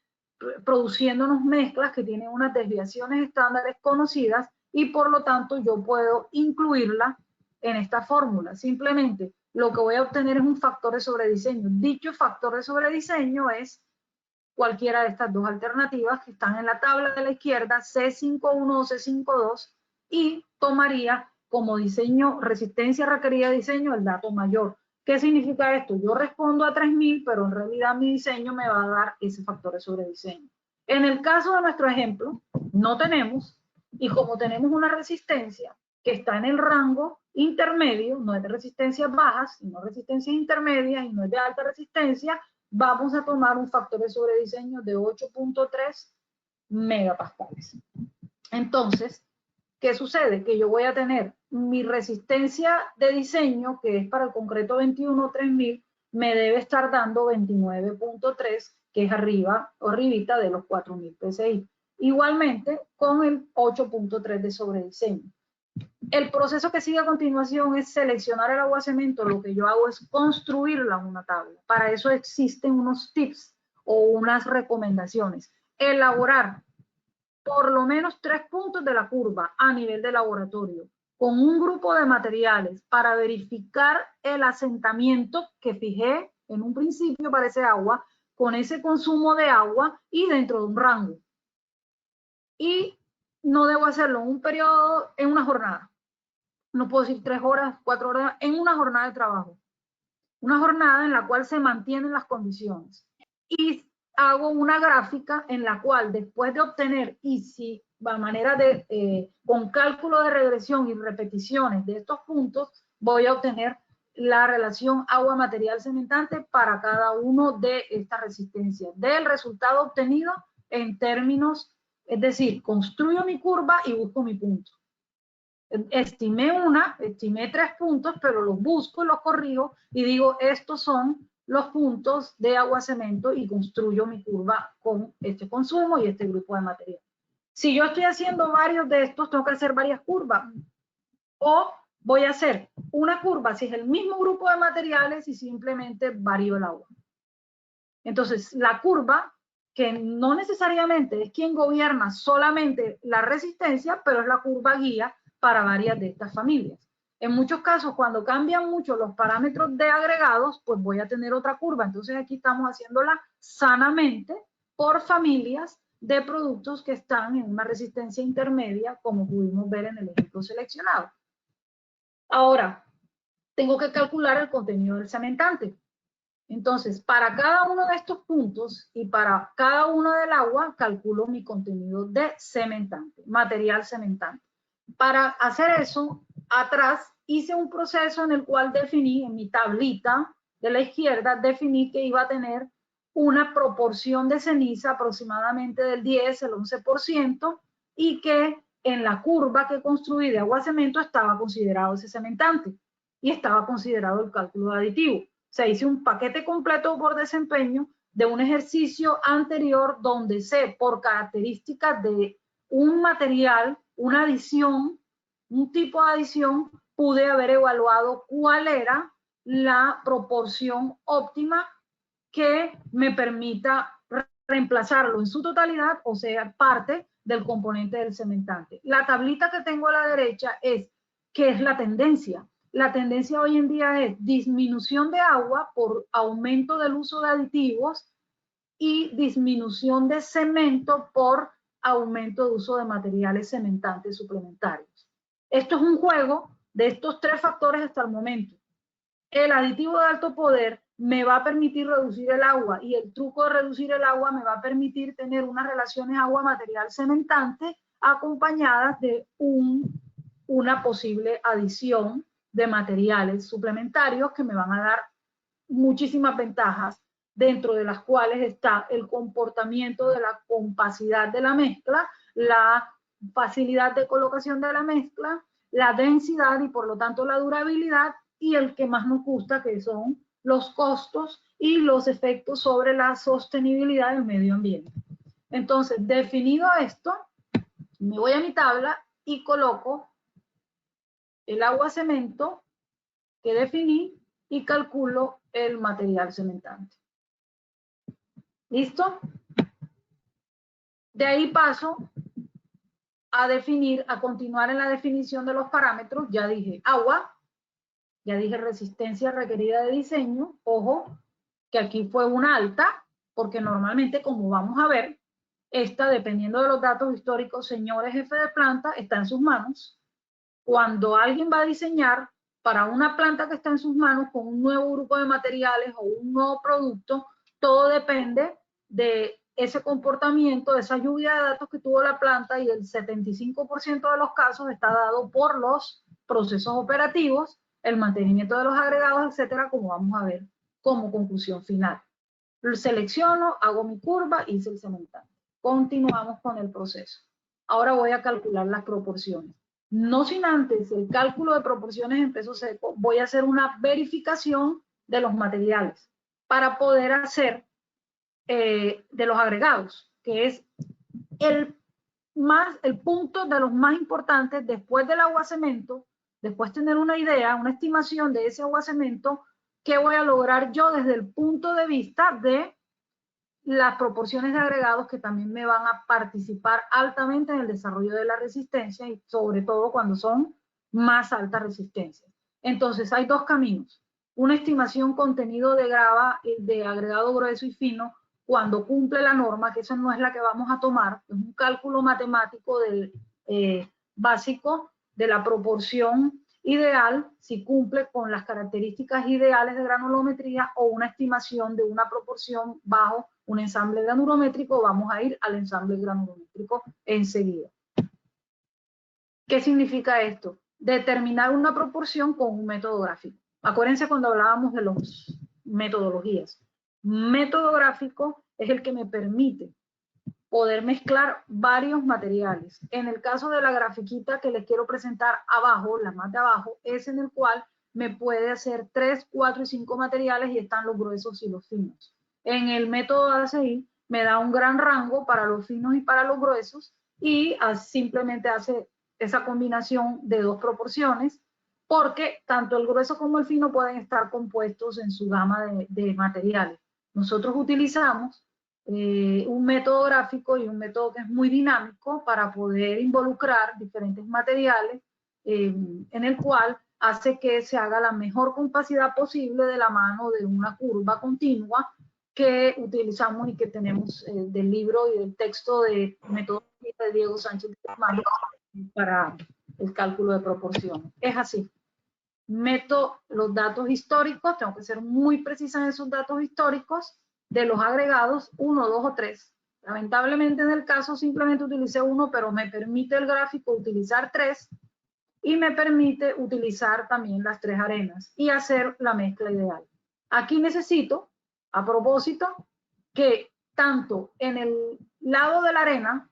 produciéndonos mezclas que tienen unas desviaciones estándares conocidas, y por lo tanto yo puedo incluirla en esta fórmula. Simplemente lo que voy a obtener es un factor de sobrediseño. Dicho factor de sobrediseño es cualquiera de estas dos alternativas que están en la tabla de la izquierda, C51 o C52, y tomaría como diseño, resistencia requerida de diseño, el dato mayor. ¿Qué significa esto? Yo respondo a 3000, pero en realidad mi diseño me va a dar ese factor de sobrediseño. En el caso de nuestro ejemplo, no tenemos, y como tenemos una resistencia que está en el rango intermedio, no es de resistencias bajas, sino resistencias intermedias, y no es de alta resistencia, vamos a tomar un factor de sobrediseño de 8.3 megapascales. Entonces, ¿qué sucede? Que yo voy a tener mi resistencia de diseño, que es para el concreto 21 3000, me debe estar dando 29.3, que es arriba o arribita de los 4000 PSI. Igualmente con el 8.3 de sobrediseño. El proceso que sigue a continuación es seleccionar el agua cemento. Lo que yo hago es construirla en una tabla. Para eso existen unos tips o unas recomendaciones. Elaborar por lo menos 3 puntos de la curva a nivel de laboratorio, con un grupo de materiales para verificar el asentamiento que fijé en un principio para ese agua, con ese consumo de agua y dentro de un rango. Y no debo hacerlo en un periodo, en una jornada. No puedo decir 3 horas, 4 horas, en una jornada de trabajo. Una jornada en la cual se mantienen las condiciones. Y hago una gráfica en la cual después de obtener, y si a manera de, con cálculo de regresión y repeticiones de estos puntos, voy a obtener la relación agua-material cementante para cada uno de estas resistencias, del resultado obtenido en términos, es decir, construyo mi curva y busco mi punto. Estimé 3 puntos, pero los busco, los corrijo y digo, estos son los puntos de agua cemento, y construyo mi curva con este consumo y este grupo de material. Si yo estoy haciendo varios de estos, tengo que hacer varias curvas. O voy a hacer una curva si es el mismo grupo de materiales y simplemente varío el agua. Entonces, la curva, que no necesariamente es quien gobierna solamente la resistencia, pero es la curva guía para varias de estas familias. En muchos casos, cuando cambian mucho los parámetros de agregados, pues voy a tener otra curva. Entonces aquí estamos haciéndola sanamente por familias de productos que están en una resistencia intermedia, como pudimos ver en el ejemplo seleccionado. Ahora, tengo que calcular el contenido del cementante. Entonces, para cada uno de estos puntos y para cada uno del agua, calculo mi contenido de cementante, material cementante. Para hacer eso, atrás hice un proceso en el cual definí, en mi tablita de la izquierda, definí que iba a tener una proporción de ceniza aproximadamente del 10, el 11%, y que en la curva que construí de agua-cemento estaba considerado ese cementante y estaba considerado el cálculo aditivo. O sea, hice un paquete completo por desempeño de un ejercicio anterior donde sé por características de un material, una adición, un tipo de adición, pude haber evaluado cuál era la proporción óptima que me permita reemplazarlo en su totalidad, o sea, parte del componente del cementante. La tablita que tengo a la derecha es ¿qué es la tendencia? La tendencia hoy en día es disminución de agua por aumento del uso de aditivos y disminución de cemento por aumento de uso de materiales cementantes suplementarios. Esto es un juego de estos tres factores hasta el momento. El aditivo de alto poder me va a permitir reducir el agua y el truco de reducir el agua me va a permitir tener unas relaciones agua-material cementante acompañadas de una posible adición de materiales suplementarios que me van a dar muchísimas ventajas, dentro de las cuales está el comportamiento de la compacidad de la mezcla, la facilidad de colocación de la mezcla, la densidad y por lo tanto la durabilidad, y el que más nos gusta, que son los costos y los efectos sobre la sostenibilidad del medio ambiente. Entonces, definido esto, me voy a mi tabla y coloco el agua-cemento que definí y calculo el material cementante. ¿Listo? De ahí paso a definir, a continuar en la definición de los parámetros. Ya dije agua, ya dije resistencia requerida de diseño. Ojo, que aquí fue una alta, porque normalmente, como vamos a ver, esta, dependiendo de los datos históricos, señores jefe de planta, está en sus manos. Cuando alguien va a diseñar para una planta que está en sus manos con un nuevo grupo de materiales o un nuevo producto, todo depende de ese comportamiento, de esa lluvia de datos que tuvo la planta, y el 75% de los casos está dado por los procesos operativos, el mantenimiento de los agregados, etcétera, como vamos a ver como conclusión final. Lo selecciono, hago mi curva, hice el cementante. Continuamos con el proceso. Ahora voy a calcular las proporciones. No sin antes el cálculo de proporciones en peso seco, voy a hacer una verificación de los materiales para poder hacer de los agregados, que es el punto de los más importantes después del agua-cemento, después tener una idea, una estimación de ese agua-cemento, qué voy a lograr yo desde el punto de vista de las proporciones de agregados que también me van a participar altamente en el desarrollo de la resistencia y sobre todo cuando son más altas resistencias. Entonces hay dos caminos: una estimación contenido de grava de agregado grueso y fino cuando cumple la norma, que esa no es la que vamos a tomar, es un cálculo matemático del básico de la proporción ideal, si cumple con las características ideales de granulometría, o una estimación de una proporción bajo un ensamble granulométrico. Vamos a ir al ensamble granulométrico enseguida. ¿Qué significa esto? Determinar una proporción con un método gráfico. Acuérdense cuando hablábamos de las metodologías. Método gráfico es el que me permite poder mezclar varios materiales. En el caso de la grafiquita que les quiero presentar abajo, la más de abajo, es en el cual me puede hacer 3, 4 y 5 materiales y están los gruesos y los finos. En el método ACI me da un gran rango para los finos y para los gruesos, y simplemente hace esa combinación de dos proporciones, porque tanto el grueso como el fino pueden estar compuestos en su gama de materiales. Nosotros utilizamos un método gráfico y un método que es muy dinámico para poder involucrar diferentes materiales, en el cual hace que se haga la mejor compacidad posible de la mano de una curva continua que utilizamos y que tenemos del libro y del texto de metodología de Diego Sánchez de Guzmán para el cálculo de proporciones. Es así. meto los datos históricos, tengo que ser muy precisa en esos datos históricos de los agregados 1, 2 o 3. Lamentablemente en el caso simplemente utilicé 1, pero me permite el gráfico utilizar 3 y me permite utilizar también las 3 arenas y hacer la mezcla ideal. Aquí necesito, a propósito, que tanto en el lado de la arena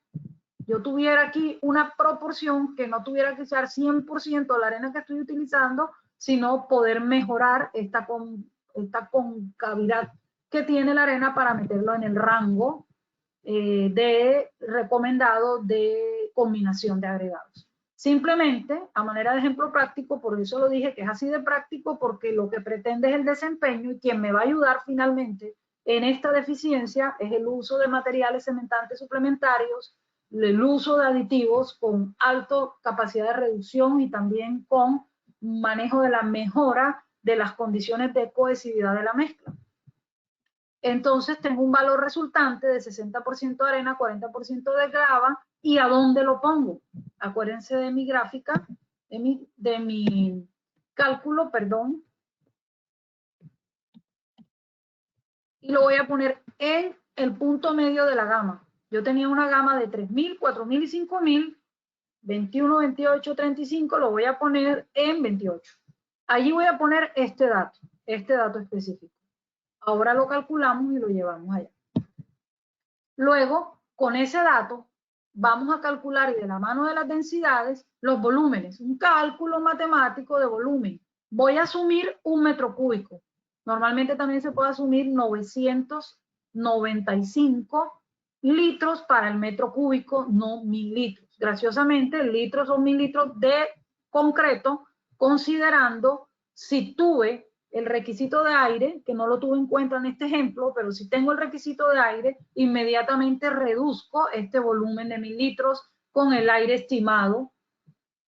yo tuviera aquí una proporción que no tuviera que usar 100% la arena que estoy utilizando, sino poder mejorar esta concavidad que tiene la arena para meterlo en el rango de recomendado de combinación de agregados. Simplemente, a manera de ejemplo práctico, por eso lo dije que es así de práctico, porque lo que pretende es el desempeño y quien me va a ayudar finalmente en esta deficiencia es el uso de materiales cementantes suplementarios, el uso de aditivos con alta capacidad de reducción y también con manejo de la mejora de las condiciones de cohesividad de la mezcla. Entonces tengo un valor resultante de 60% de arena, 40% de grava. ¿Y a dónde lo pongo? Acuérdense de mi gráfica, de mi cálculo, perdón. Y lo voy a poner en el punto medio de la gama. Yo tenía una gama de 3.000, 4.000 y 5.000. 21, 28, 35, lo voy a poner en 28. Allí voy a poner este dato específico. Ahora lo calculamos y lo llevamos allá. Luego, con ese dato, vamos a calcular, y de la mano de las densidades, los volúmenes. Un cálculo matemático de volumen. Voy a asumir 1 metro cúbico. Normalmente también se puede asumir 995 litros para el metro cúbico, no 1000 litros. Graciosamente, litros son 1000 litros de concreto, considerando si tuve el requisito de aire, que no lo tuve en cuenta en este ejemplo, pero si tengo el requisito de aire, inmediatamente reduzco este volumen de 1000 litros con el aire estimado,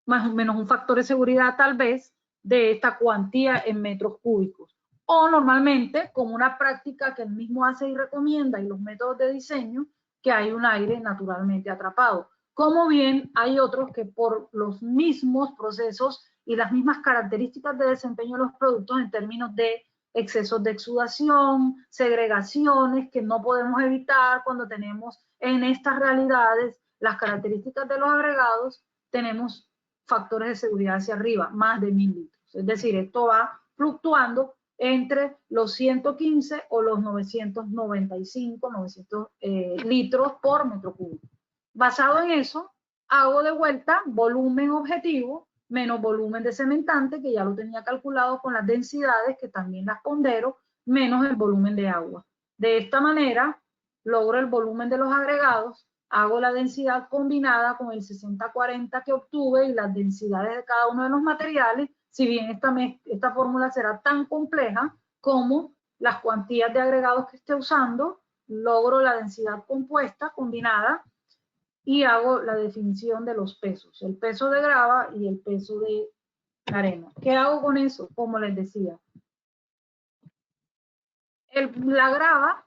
más o menos un factor de seguridad tal vez, de esta cuantía en metros cúbicos. O normalmente, como una práctica que él mismo hace y recomienda, y los métodos de diseño, que hay un aire naturalmente atrapado. Como bien hay otros que por los mismos procesos y las mismas características de desempeño de los productos en términos de excesos de exudación, segregaciones que no podemos evitar cuando tenemos en estas realidades las características de los agregados, tenemos factores de seguridad hacia arriba, más de 1000 litros. Es decir, esto va fluctuando entre los 115 o los 995, 900 litros por metro cúbico. Basado en eso, hago de vuelta volumen objetivo menos volumen de cementante, que ya lo tenía calculado con las densidades, que también las pondero, menos el volumen de agua. De esta manera, logro el volumen de los agregados, hago la densidad combinada con el 60-40 que obtuve y las densidades de cada uno de los materiales, si bien esta fórmula será tan compleja como las cuantías de agregados que esté usando, logro la densidad compuesta combinada y hago la definición de los pesos, el peso de grava y el peso de arena. ¿Qué hago con eso? Como les decía, la grava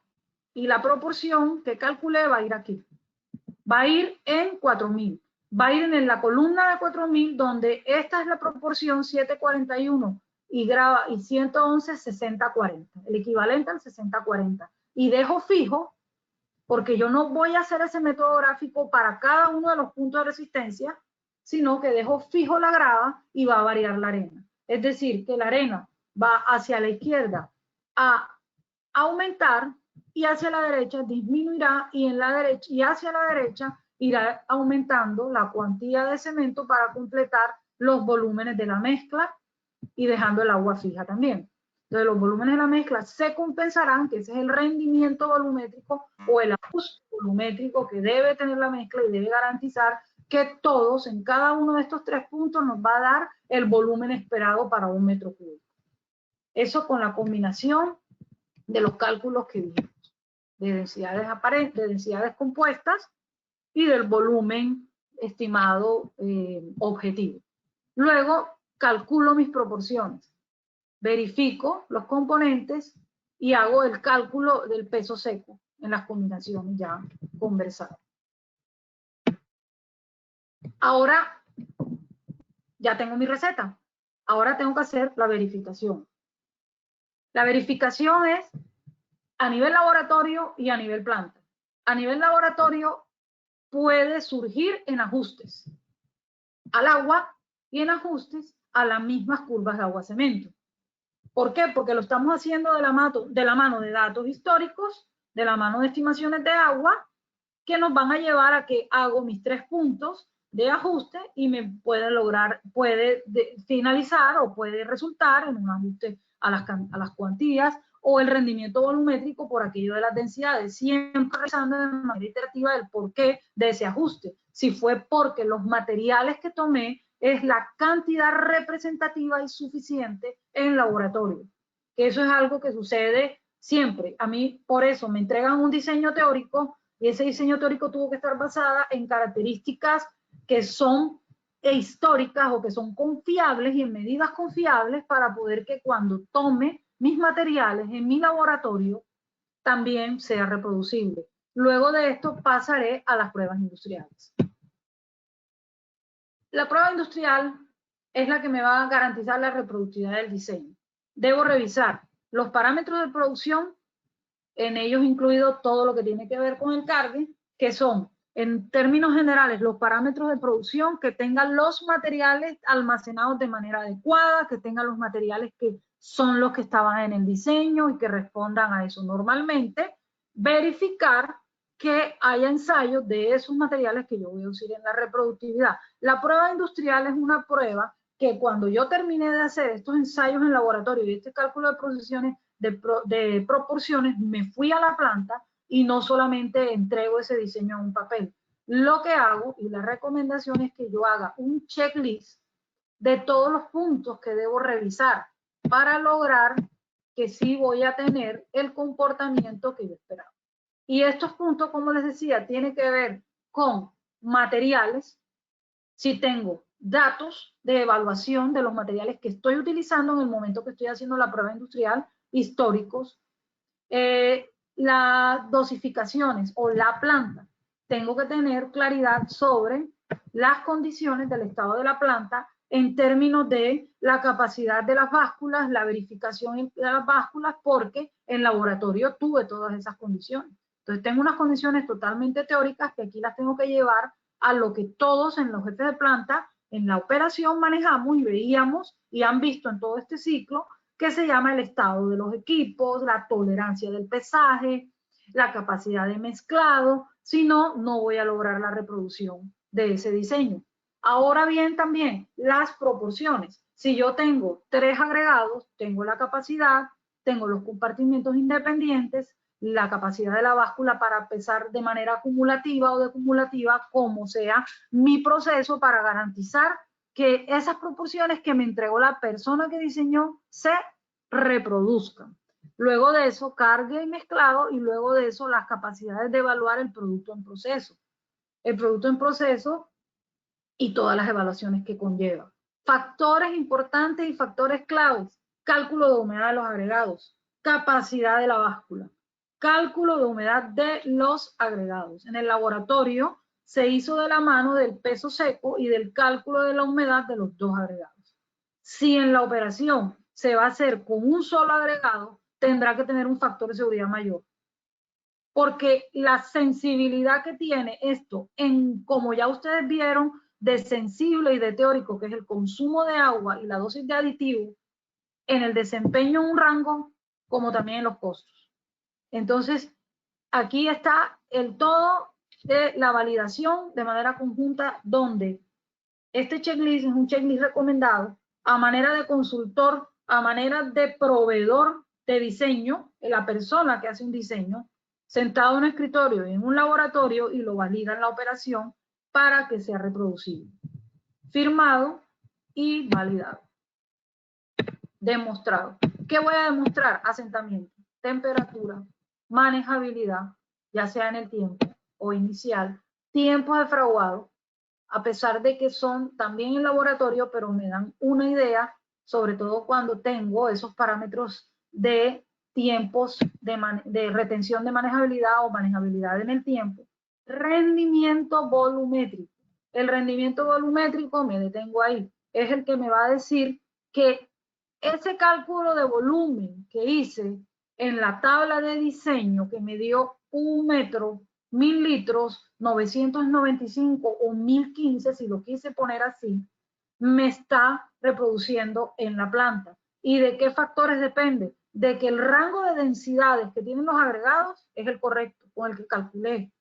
y la proporción que calculé va a ir aquí. Va a ir en 4000. Va a ir en la columna de 4000, donde esta es la proporción 741 y grava y 111 60-40, el equivalente al 60-40. Y dejo fijo, porque yo no voy a hacer ese método gráfico para cada uno de los puntos de resistencia, sino que dejo fijo la grava y va a variar la arena. Es decir, que la arena va hacia la izquierda a aumentar y hacia la derecha disminuirá y hacia la derecha irá aumentando la cuantía de cemento para completar los volúmenes de la mezcla y dejando el agua fija también. Entonces los volúmenes de la mezcla se compensarán, que ese es el rendimiento volumétrico o el ajuste volumétrico que debe tener la mezcla y debe garantizar que todos en cada uno de estos 3 puntos nos va a dar el volumen esperado para 1 metro cúbico. Eso con la combinación de los cálculos que vimos, de densidades aparentes, de densidades compuestas y del volumen estimado objetivo. Luego calculo mis proporciones, verifico los componentes y hago el cálculo del peso seco en las combinaciones ya conversadas. Ahora ya tengo mi receta. Ahora tengo que hacer la verificación. La verificación es a nivel laboratorio y a nivel planta. A nivel laboratorio puede surgir en ajustes al agua y en ajustes a las mismas curvas de agua-cemento. ¿Por qué? Porque lo estamos haciendo de la mano de datos históricos, de la mano de estimaciones de agua, que nos van a llevar a que hago mis 3 puntos de ajuste y me puede finalizar o puede resultar en un ajuste a las cuantías o el rendimiento volumétrico por aquello de las densidades, siempre revisando de manera iterativa el porqué de ese ajuste. Si fue porque los materiales que tomé es la cantidad representativa y suficiente en laboratorio. Que eso es algo que sucede siempre. A mí, por eso, me entregan un diseño teórico y ese diseño teórico tuvo que estar basada en características que son históricas o que son confiables y en medidas confiables para poder que cuando tome mis materiales en mi laboratorio también sea reproducible. Luego de esto pasaré a las pruebas industriales. La prueba industrial es la que me va a garantizar la reproductividad del diseño. Debo revisar los parámetros de producción, en ellos incluido todo lo que tiene que ver con el cargue, que son, en términos generales, los parámetros de producción, que tengan los materiales almacenados de manera adecuada, que tengan los materiales que son los que estaban en el diseño y que respondan a eso. Normalmente, verificar que haya ensayos de esos materiales que yo voy a usar en la reproductividad. La prueba industrial es una prueba que cuando yo terminé de hacer estos ensayos en laboratorio y este cálculo de proporciones, me fui a la planta y no solamente entrego ese diseño en un papel. Lo que hago y la recomendación es que yo haga un checklist de todos los puntos que debo revisar para lograr que sí voy a tener el comportamiento que yo esperaba. Y estos puntos, como les decía, tienen que ver con materiales, si tengo datos de evaluación de los materiales que estoy utilizando en el momento que estoy haciendo la prueba industrial, históricos, las dosificaciones o la planta. Tengo que tener claridad sobre las condiciones del estado de la planta en términos de la capacidad de las básculas, la verificación de las básculas, porque en laboratorio tuve todas esas condiciones. Entonces tengo unas condiciones totalmente teóricas que aquí las tengo que llevar a lo que todos en los jefes de planta en la operación manejamos y veíamos y han visto en todo este ciclo, que se llama el estado de los equipos, la tolerancia del pesaje, la capacidad de mezclado, si no, no voy a lograr la reproducción de ese diseño. Ahora bien, también las proporciones. Si yo tengo 3 agregados, tengo la capacidad, tengo los compartimientos independientes, la capacidad de la báscula para pesar de manera acumulativa o decumulativa, como sea mi proceso para garantizar que esas proporciones que me entregó la persona que diseñó se reproduzcan. Luego de eso, cargue y mezclado, y luego de eso, las capacidades de evaluar el producto en proceso. El producto en proceso y todas las evaluaciones que conlleva. Factores importantes y factores claves. Cálculo de humedad de los agregados. Capacidad de la báscula. Cálculo de humedad de los agregados. En el laboratorio se hizo de la mano del peso seco y del cálculo de la humedad de los 2 agregados. Si en la operación se va a hacer con un solo agregado, tendrá que tener un factor de seguridad mayor. Porque la sensibilidad que tiene esto, como ya ustedes vieron, de sensible y de teórico, que es el consumo de agua y la dosis de aditivo, en el desempeño en un rango, como también en los costos. Entonces, aquí está el todo de la validación de manera conjunta, donde este checklist es un checklist recomendado a manera de consultor, a manera de proveedor de diseño, la persona que hace un diseño, sentado en un escritorio y en un laboratorio y lo valida en la operación para que sea reproducible. Firmado y validado. Demostrado. ¿Qué voy a demostrar? Asentamiento, temperatura, manejabilidad, ya sea en el tiempo o inicial, tiempo de fraguado, a pesar de que son también en laboratorio, pero me dan una idea, sobre todo cuando tengo esos parámetros de tiempos de retención de manejabilidad o manejabilidad en el tiempo. Rendimiento volumétrico. El rendimiento volumétrico, me detengo ahí, es el que me va a decir que ese cálculo de volumen que hice en la tabla de diseño, que me dio 1 metro, 1000 litros, 995 o 1015, si lo quise poner así, me está reproduciendo en la planta. ¿Y de qué factores depende? De que el rango de densidades que tienen los agregados es el correcto, con el que calculé.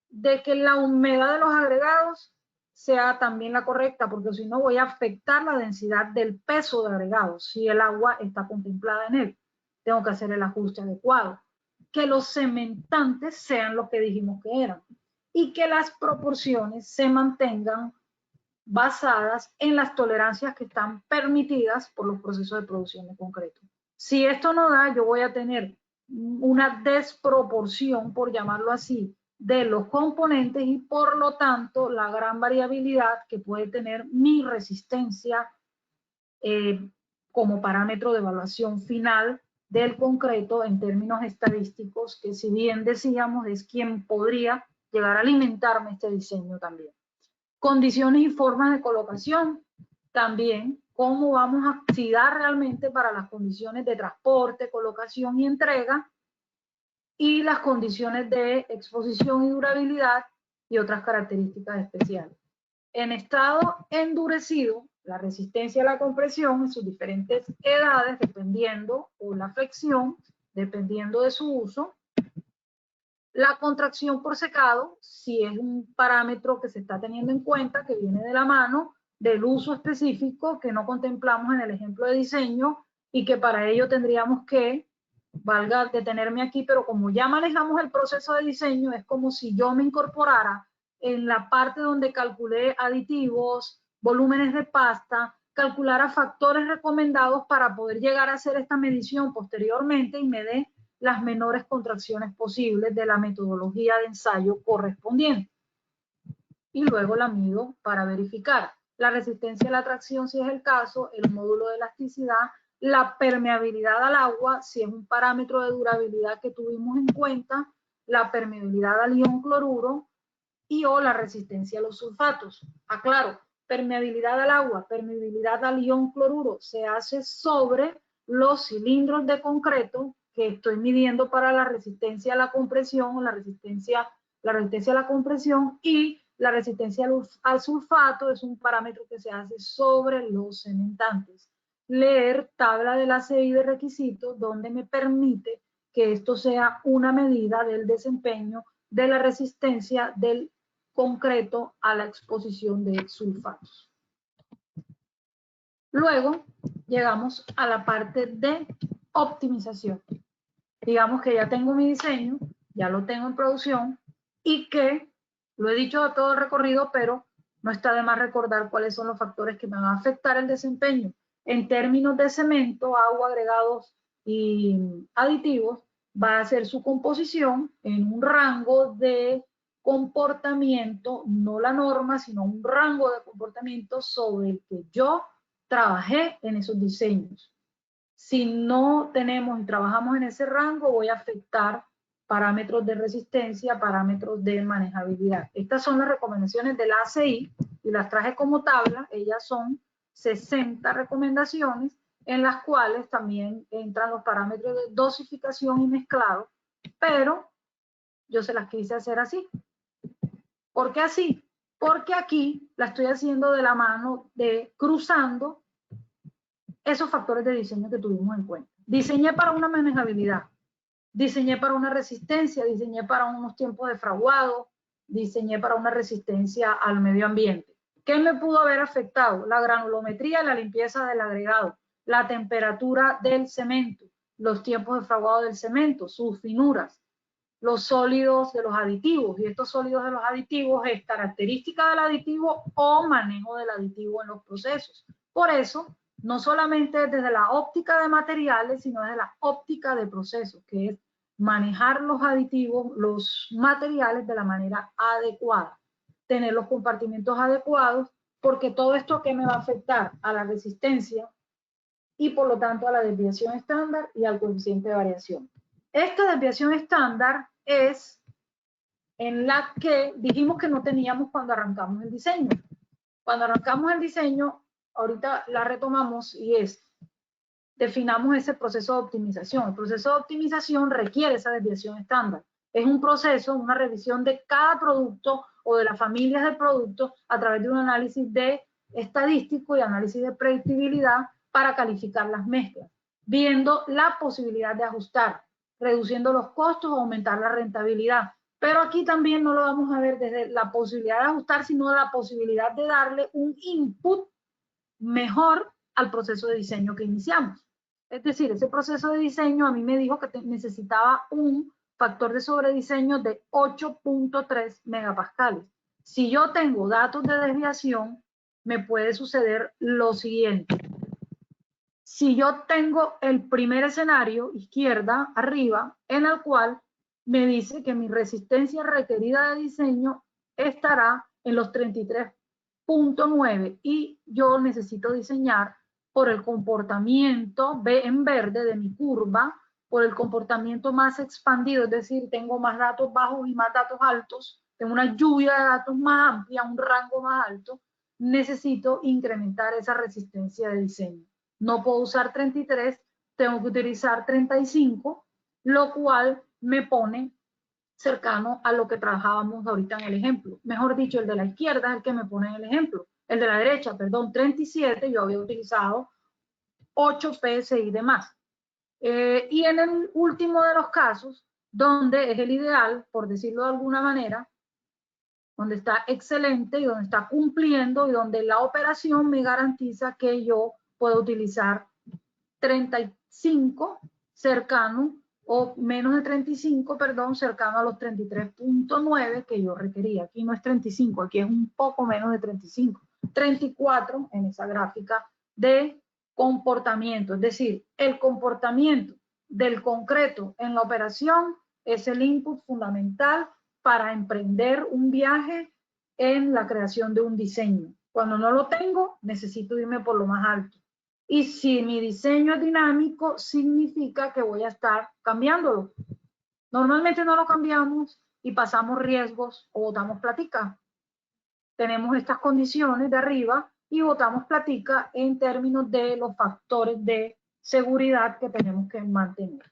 De que la humedad de los agregados sea también la correcta, porque si no voy a afectar la densidad del peso de agregados, si el agua está contemplada en él. Tengo que hacer el ajuste adecuado. Que los cementantes sean lo que dijimos que eran. Y que las proporciones se mantengan basadas en las tolerancias que están permitidas por los procesos de producción de concreto. Si esto no da, yo voy a tener una desproporción, por llamarlo así, de los componentes y por lo tanto la gran variabilidad que puede tener mi resistencia como parámetro de evaluación final del concreto en términos estadísticos, que si bien decíamos es quien podría llegar a alimentarme este diseño también. Condiciones y formas de colocación, también cómo vamos a activar realmente para las condiciones de transporte, colocación y entrega, y las condiciones de exposición y durabilidad y otras características especiales. En estado endurecido, la resistencia a la compresión en sus diferentes edades, dependiendo, o la flexión, dependiendo de su uso. La contracción por secado, si es un parámetro que se está teniendo en cuenta, que viene de la mano del uso específico que no contemplamos en el ejemplo de diseño y que para ello tendríamos que, valga detenerme aquí, pero como ya manejamos el proceso de diseño, es como si yo me incorporara en la parte donde calculé aditivos, volúmenes de pasta, calculara factores recomendados para poder llegar a hacer esta medición posteriormente y me dé las menores contracciones posibles de la metodología de ensayo correspondiente. Y luego la mido para verificar la resistencia a la tracción, si es el caso, el módulo de elasticidad, la permeabilidad al agua, si es un parámetro de durabilidad que tuvimos en cuenta, la permeabilidad al ion cloruro y o la resistencia a los sulfatos. Aclaro, permeabilidad al agua, permeabilidad al ion cloruro se hace sobre los cilindros de concreto que estoy midiendo para la resistencia a la compresión, o la resistencia a la compresión, y la resistencia al sulfato es un parámetro que se hace sobre los cementantes. Leer tabla de la ACI de requisitos donde me permite que esto sea una medida del desempeño de la resistencia del concreto a la exposición de sulfatos. Luego llegamos a la parte de optimización. Digamos que ya tengo mi diseño, ya lo tengo en producción y que, lo he dicho a todo el recorrido, pero no está de más recordar cuáles son los factores que me van a afectar el desempeño. En términos de cemento, agua, agregados y aditivos, va a ser su composición en un rango de comportamiento, no la norma, sino un rango de comportamiento sobre el que yo trabajé en esos diseños. Si no tenemos y trabajamos en ese rango, voy a afectar parámetros de resistencia, parámetros de manejabilidad. Estas son las recomendaciones de la ACI y las traje como tabla. Ellas son 60 recomendaciones en las cuales también entran los parámetros de dosificación y mezclado, pero yo se las quise hacer así. ¿Por qué así? Porque aquí la estoy haciendo de la mano de cruzando esos factores de diseño que tuvimos en cuenta. Diseñé para una manejabilidad, diseñé para una resistencia, diseñé para unos tiempos de fraguado, diseñé para una resistencia al medio ambiente. ¿Qué me pudo haber afectado? La granulometría y la limpieza del agregado, la temperatura del cemento, los tiempos de fraguado del cemento, sus finuras, los sólidos de los aditivos, y estos sólidos de los aditivos es característica del aditivo o manejo del aditivo en los procesos. Por eso, no solamente desde la óptica de materiales, sino desde la óptica de procesos, que es manejar los aditivos, los materiales de la manera adecuada, tener los compartimentos adecuados, porque todo esto que me va a afectar a la resistencia y por lo tanto a la desviación estándar y al coeficiente de variación. Esta desviación estándar es en la que dijimos que no teníamos cuando arrancamos el diseño. Cuando arrancamos el diseño, ahorita la retomamos y es, definamos ese proceso de optimización. El proceso de optimización requiere esa desviación estándar. Es un proceso, una revisión de cada producto o de las familias de productos a través de un análisis de estadístico y análisis de predictibilidad para calificar las mezclas, viendo la posibilidad de ajustar, reduciendo los costos o aumentar la rentabilidad. Pero aquí también no lo vamos a ver desde la posibilidad de ajustar, sino la posibilidad de darle un input mejor al proceso de diseño que iniciamos. Es decir, ese proceso de diseño a mí me dijo que necesitaba un factor de sobrediseño de 8.3 megapascales. Si yo tengo datos de desviación, me puede suceder lo siguiente. Si yo tengo el primer escenario, izquierda, arriba, en el cual me dice que mi resistencia requerida de diseño estará en los 33.9 y yo necesito diseñar por el comportamiento en verde de mi curva, por el comportamiento más expandido, es decir, tengo más datos bajos y más datos altos, tengo una lluvia de datos más amplia, un rango más alto, necesito incrementar esa resistencia de diseño. No puedo usar 33, tengo que utilizar 35, lo cual me pone cercano a lo que trabajábamos ahorita en el ejemplo. Mejor dicho, el de la izquierda es el que me pone en el ejemplo. El de la derecha, perdón, 37, yo había utilizado 8 PSI de más. Y en el último de los casos, donde es el ideal, por decirlo de alguna manera, donde está excelente y donde está cumpliendo y donde la operación me garantiza que yo puedo utilizar 35 cercano o menos de 35, perdón, cercano a los 33.9 que yo requería. Aquí no es 35, aquí es un poco menos de 35. 34 en esa gráfica de comportamiento, es decir, el comportamiento del concreto en la operación es el input fundamental para emprender un viaje en la creación de un diseño. Cuando no lo tengo, necesito irme por lo más alto. Y si mi diseño es dinámico, significa que voy a estar cambiándolo. Normalmente no lo cambiamos y pasamos riesgos o botamos platica. Tenemos estas condiciones de arriba y botamos platica en términos de los factores de seguridad que tenemos que mantener.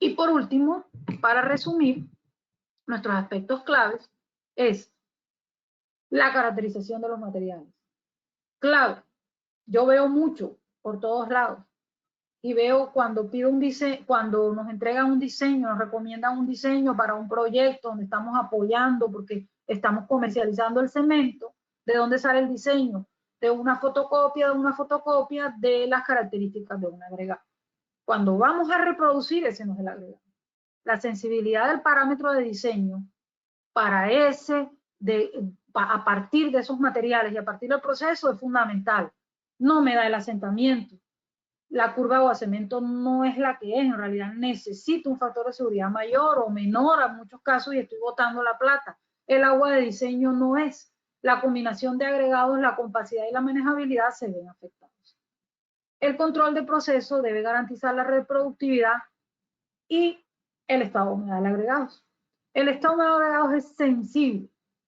Y por último, para resumir, nuestros aspectos claves es la caracterización de los materiales. Claro, yo veo mucho por todos lados y veo cuando pido un diseño, cuando nos entregan un diseño, nos recomiendan un diseño para un proyecto donde estamos apoyando porque estamos comercializando el cemento, ¿de dónde sale el diseño? De una fotocopia de las características de un agregado. Cuando vamos a reproducir, ese no es el agregado. La sensibilidad del parámetro de diseño para a partir de esos materiales y a partir del proceso es fundamental. No me da el asentamiento. La curva de aguacemento no es la que es, en realidad necesito un factor de seguridad mayor o menor en muchos casos y estoy botando la plata. El agua de diseño no es. La combinación de agregados, la compacidad y la manejabilidad se ven afectados. El control de proceso debe garantizar la reproductividad y el estado de humedad de agregados. El estado de humedad de agregados es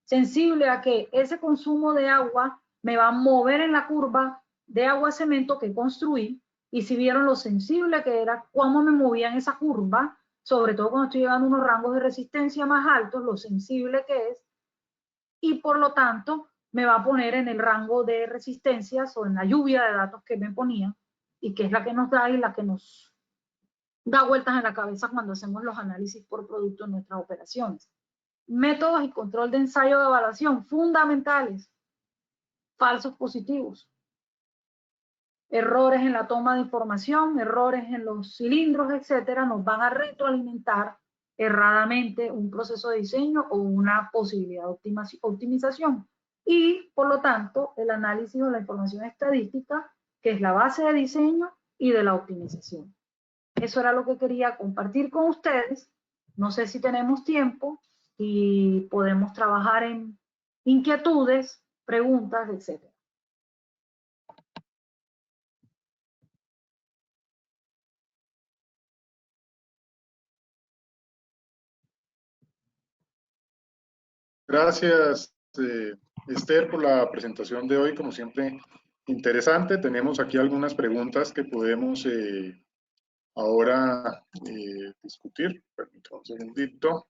sensible a que ese consumo de agua me va a mover en la curva de agua-cemento que construí, y si vieron lo sensible que era, cómo me movía en esa curva, sobre todo cuando estoy llegando a unos rangos de resistencia más altos, lo sensible que es, y por lo tanto me va a poner en el rango de resistencias o en la lluvia de datos que me ponía, y que es la que nos da y la que nos da vueltas en la cabeza cuando hacemos los análisis por producto en nuestras operaciones. Métodos y control de ensayo de evaluación fundamentales. Falsos positivos. Errores en la toma de información, errores en los cilindros, etcétera, nos van a retroalimentar erradamente un proceso de diseño o una posibilidad de optimización. Y, por lo tanto, el análisis de la información estadística, que es la base de diseño y de la optimización. Eso era lo que quería compartir con ustedes. No sé si tenemos tiempo y podemos trabajar en inquietudes, preguntas, etc. Gracias, Esther, por la presentación de hoy. Como siempre, interesante. Tenemos aquí algunas preguntas que podemos ahora discutir. Permítame un segundito.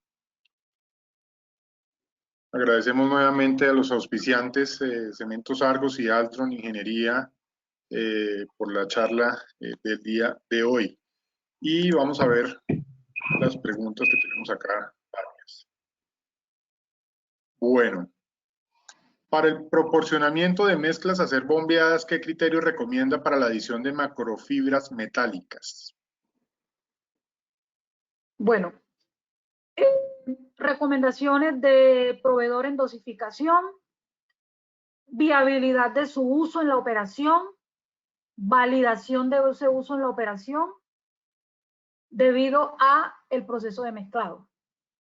Agradecemos nuevamente a los auspiciantes Cementos Argos y Altron Ingeniería por la charla del día de hoy. Y vamos a ver las preguntas que tenemos acá. Bueno, para el proporcionamiento de mezclas a ser bombeadas, ¿qué criterio recomienda para la adición de macrofibras metálicas? Bueno, recomendaciones de proveedor en dosificación, viabilidad de su uso en la operación, validación de ese uso en la operación, debido a el proceso de mezclado.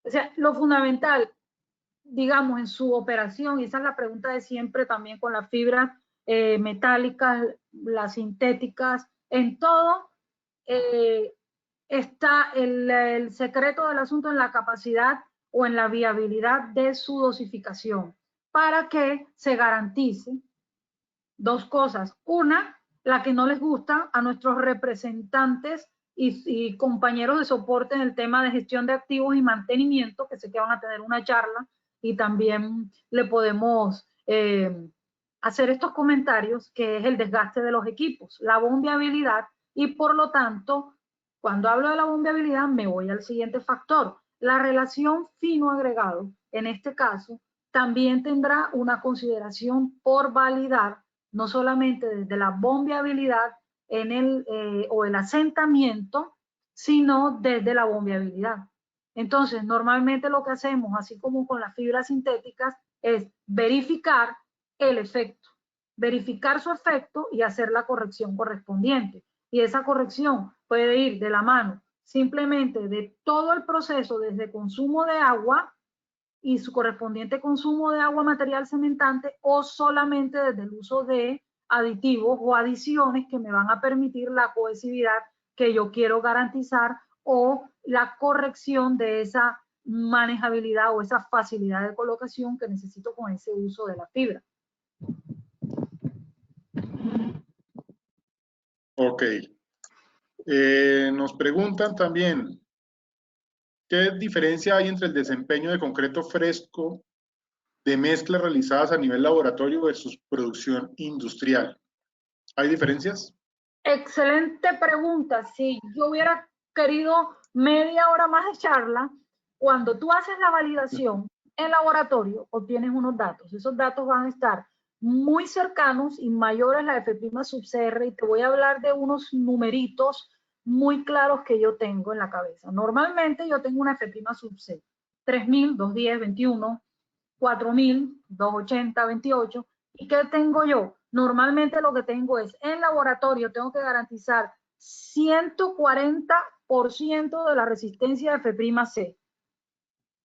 O sea, lo fundamental, digamos, en su operación, y esa es la pregunta de siempre también con las fibras metálicas, las sintéticas, en todo está el secreto del asunto en la capacidad o en la viabilidad de su dosificación, para que se garantice dos cosas. Una, la que no les gusta a nuestros representantes y compañeros de soporte en el tema de gestión de activos y mantenimiento, que sé que van a tener una charla y también le podemos hacer estos comentarios, que es el desgaste de los equipos, la bombeabilidad, y por lo tanto, cuando hablo de la bombeabilidad me voy al siguiente factor, la relación fino agregado. En este caso, también tendrá una consideración por validar, no solamente desde la bombeabilidad en o el asentamiento, sino desde la bombeabilidad. Entonces, normalmente lo que hacemos, así como con las fibras sintéticas, es verificar el efecto, verificar su efecto y hacer la corrección correspondiente. Y esa corrección puede ir de la mano simplemente de todo el proceso, desde consumo de agua y su correspondiente consumo de agua material cementante, o solamente desde el uso de aditivos o adiciones que me van a permitir la cohesividad que yo quiero garantizar o la corrección de esa manejabilidad o esa facilidad de colocación que necesito con ese uso de la fibra. Ok. Nos preguntan también, ¿qué diferencia hay entre el desempeño de concreto fresco de mezclas realizadas a nivel laboratorio versus producción industrial? ¿Hay diferencias? Excelente pregunta. Si yo hubiera querido media hora más de charla, cuando tú haces la validación en laboratorio, obtienes unos datos. Esos datos van a estar muy cercanos y mayores a la F' sub CR, y te voy a hablar de unos numeritos muy claros que yo tengo en la cabeza. Normalmente yo tengo una F' sub C, 3000, 210, 21, 4000, 280, 28. ¿Y qué tengo yo? Normalmente lo que tengo es, en laboratorio tengo que garantizar 140% de la resistencia de F''C,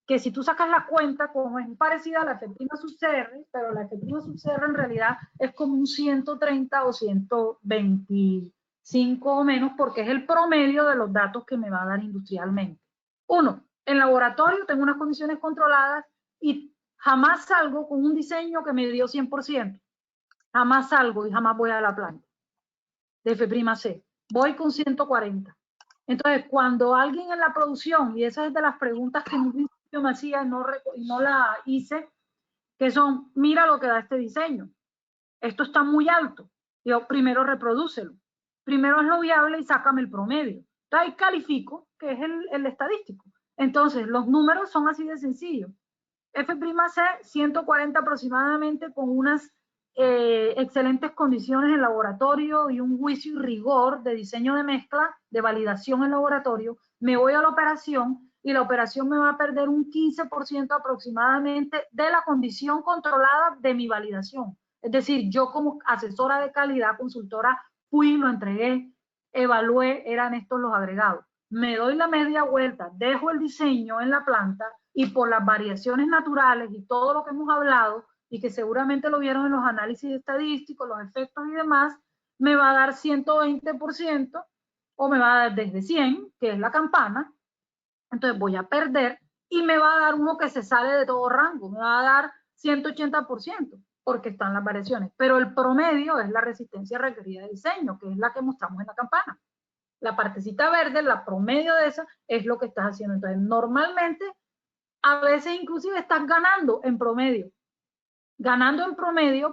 que si tú sacas la cuenta, como es parecida a la F' sub CR, pero la F' sub CR en realidad es como un 130 o 125 o menos, porque es el promedio de los datos que me va a dar industrialmente. Uno, en laboratorio tengo unas condiciones controladas y jamás salgo con un diseño que me dio 100%. Jamás salgo y jamás voy a la planta de F''C. Voy con 140. Entonces, cuando alguien en la producción, y esa es de las preguntas que en un principio me hacía y no la hice, que son, mira lo que da este diseño. Esto está muy alto. Yo primero reprodúcelo. Primero hazlo viable y sácame el promedio. Entonces ahí califico, que es el estadístico. Entonces, los números son así de sencillos. F''C, 140 aproximadamente, con unas excelentes condiciones en laboratorio y un juicio y rigor de diseño de mezcla, de validación en laboratorio. Me voy a la operación y la operación me va a perder un 15% aproximadamente de la condición controlada de mi validación. Es decir, yo como asesora de calidad, consultora, fui, lo entregué, evalué, eran estos los agregados. Me doy la media vuelta, dejo el diseño en la planta y por las variaciones naturales y todo lo que hemos hablado, y que seguramente lo vieron en los análisis estadísticos, los efectos y demás, me va a dar 120% o me va a dar desde 100, que es la campana. Entonces voy a perder y me va a dar uno que se sale de todo rango, me va a dar 180%. porque están las variaciones. Pero el promedio es la resistencia requerida de diseño, que es la que mostramos en la campana. La partecita verde, la promedio de esa, es lo que estás haciendo. Entonces, normalmente, a veces inclusive estás ganando en promedio,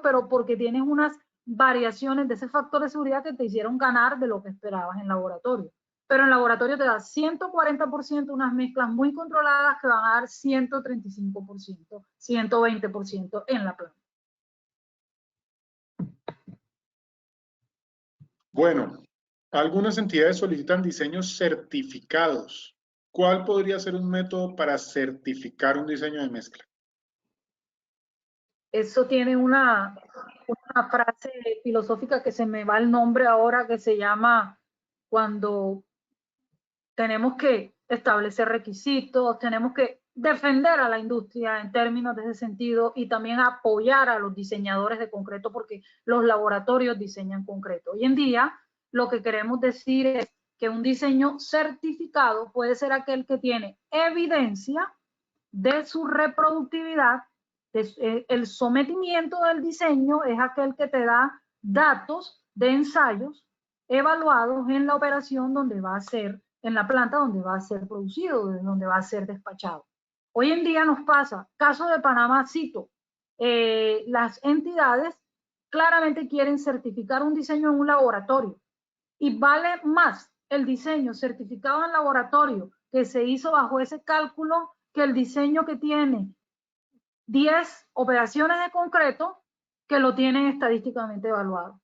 pero porque tienes unas variaciones de ese factor de seguridad que te hicieron ganar de lo que esperabas en laboratorio. Pero en laboratorio te da 140% unas mezclas muy controladas que van a dar 135%, 120% en la planta. Bueno, algunas entidades solicitan diseños certificados. ¿Cuál podría ser un método para certificar un diseño de mezcla? Eso tiene una frase filosófica que se me va el nombre ahora, que se llama cuando tenemos que establecer requisitos, tenemos que defender a la industria en términos de ese sentido y también apoyar a los diseñadores de concreto porque los laboratorios diseñan concreto. Hoy en día lo que queremos decir es que un diseño certificado puede ser aquel que tiene evidencia de su reproductividad. El sometimiento del diseño es aquel que te da datos de ensayos evaluados en la operación donde va a ser, en la planta donde va a ser producido, donde va a ser despachado. Hoy en día nos pasa, caso de Panamá, cito, las entidades claramente quieren certificar un diseño en un laboratorio y vale más el diseño certificado en laboratorio que se hizo bajo ese cálculo que el diseño que tiene 10 operaciones de concreto que lo tienen estadísticamente evaluado.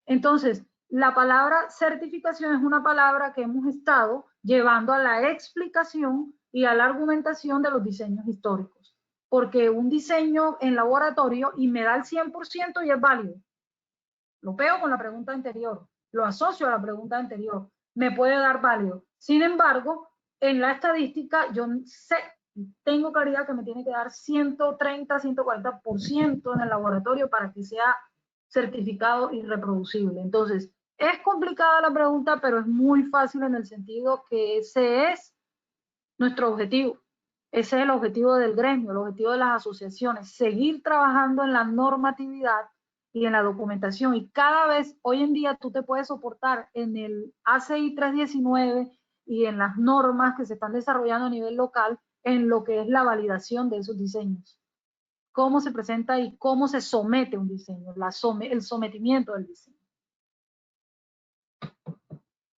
Entonces, la palabra certificación es una palabra que hemos estado llevando a la explicación y a la argumentación de los diseños históricos. Porque un diseño en laboratorio y me da el 100% y es válido. Lo pego con la pregunta anterior, lo asocio a la pregunta anterior, me puede dar válido. Sin embargo, en la estadística yo sé, tengo claridad que me tiene que dar 130, 140% en el laboratorio para que sea certificado y reproducible. Entonces, es complicada la pregunta, pero es muy fácil en el sentido que ese es nuestro objetivo. Ese es el objetivo del gremio, el objetivo de las asociaciones, seguir trabajando en la normatividad y en la documentación. Y cada vez, hoy en día, tú te puedes soportar en el ACI 319 y en las normas que se están desarrollando a nivel local en lo que es la validación de esos diseños. Cómo se presenta y cómo se somete un diseño, el sometimiento del diseño.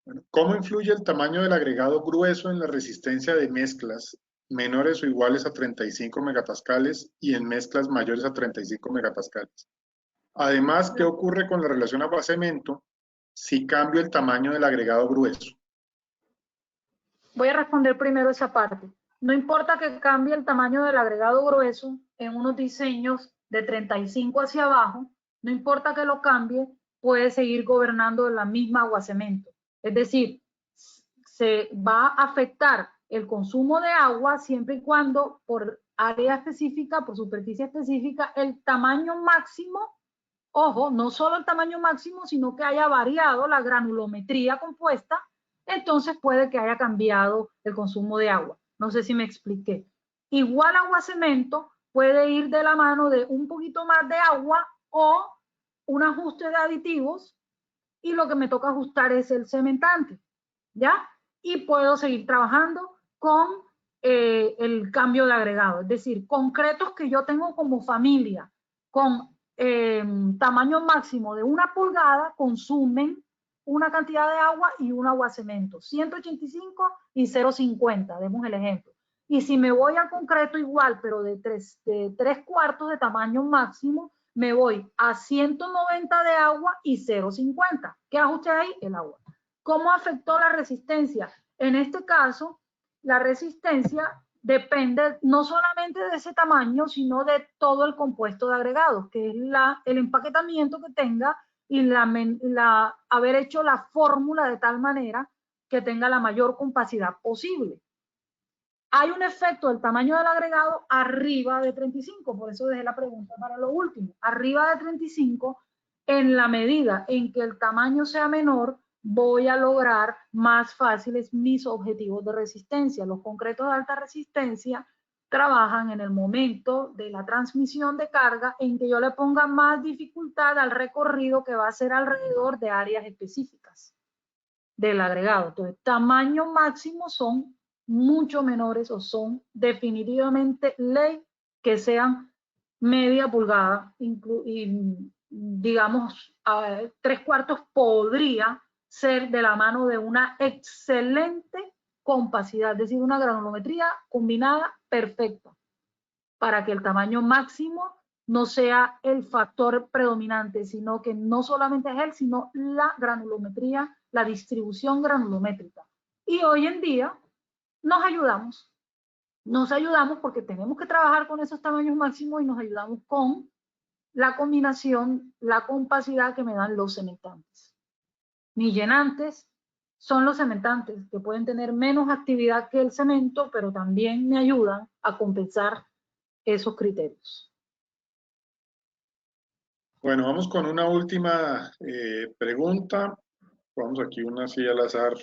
Bueno, ¿cómo influye el tamaño del agregado grueso en la resistencia de mezclas menores o iguales a 35 megapascales y en mezclas mayores a 35 megapascales? Además, ¿qué ocurre con la relación agua-cemento si cambio el tamaño del agregado grueso? Voy a responder primero esa parte. No importa que cambie el tamaño del agregado grueso en unos diseños de 35 hacia abajo, no importa que lo cambie, puede seguir gobernando la misma agua-cemento. Es decir, se va a afectar el consumo de agua siempre y cuando por área específica, por superficie específica, el tamaño máximo, ojo, no solo el tamaño máximo, sino que haya variado la granulometría compuesta, entonces puede que haya cambiado el consumo de agua. No sé si me expliqué. Igual agua-cemento puede ir de la mano de un poquito más de agua o un ajuste de aditivos y lo que me toca ajustar es el cementante, ¿ya? Y puedo seguir trabajando con el cambio de agregado, es decir, concretos que yo tengo como familia con tamaño máximo de 1 pulgada consumen una cantidad de agua y un aguacemento, 185 y 0,50, demos el ejemplo. Y si me voy al concreto igual, pero de 3/4 de tamaño máximo, me voy a 190 de agua y 0,50. ¿Qué ajuste ahí? El agua. ¿Cómo afectó la resistencia? En este caso, la resistencia depende no solamente de ese tamaño, sino de todo el compuesto de agregados, que es el empaquetamiento que tenga y haber hecho la fórmula de tal manera que tenga la mayor compacidad posible. Hay un efecto del tamaño del agregado arriba de 35, por eso dejé la pregunta para lo último. Arriba de 35, en la medida en que el tamaño sea menor, voy a lograr más fáciles mis objetivos de resistencia. Los concretos de alta resistencia trabajan en el momento de la transmisión de carga en que yo le ponga más dificultad al recorrido que va a ser alrededor de áreas específicas del agregado. Entonces, tamaño máximo son mucho menores o son definitivamente ley que sean media pulgada, y digamos 3/4 podría ser de la mano de una excelente compacidad, es decir, una granulometría combinada perfecta, para que el tamaño máximo no sea el factor predominante, sino que no solamente es él, sino la granulometría, la distribución granulométrica. Y hoy en día nos ayudamos porque tenemos que trabajar con esos tamaños máximos y nos ayudamos con la combinación, la compacidad que me dan los cementantes. Mis llenantes son los cementantes, que pueden tener menos actividad que el cemento, pero también me ayudan a compensar esos criterios. Bueno, vamos con una última pregunta. Vamos aquí una así al azar.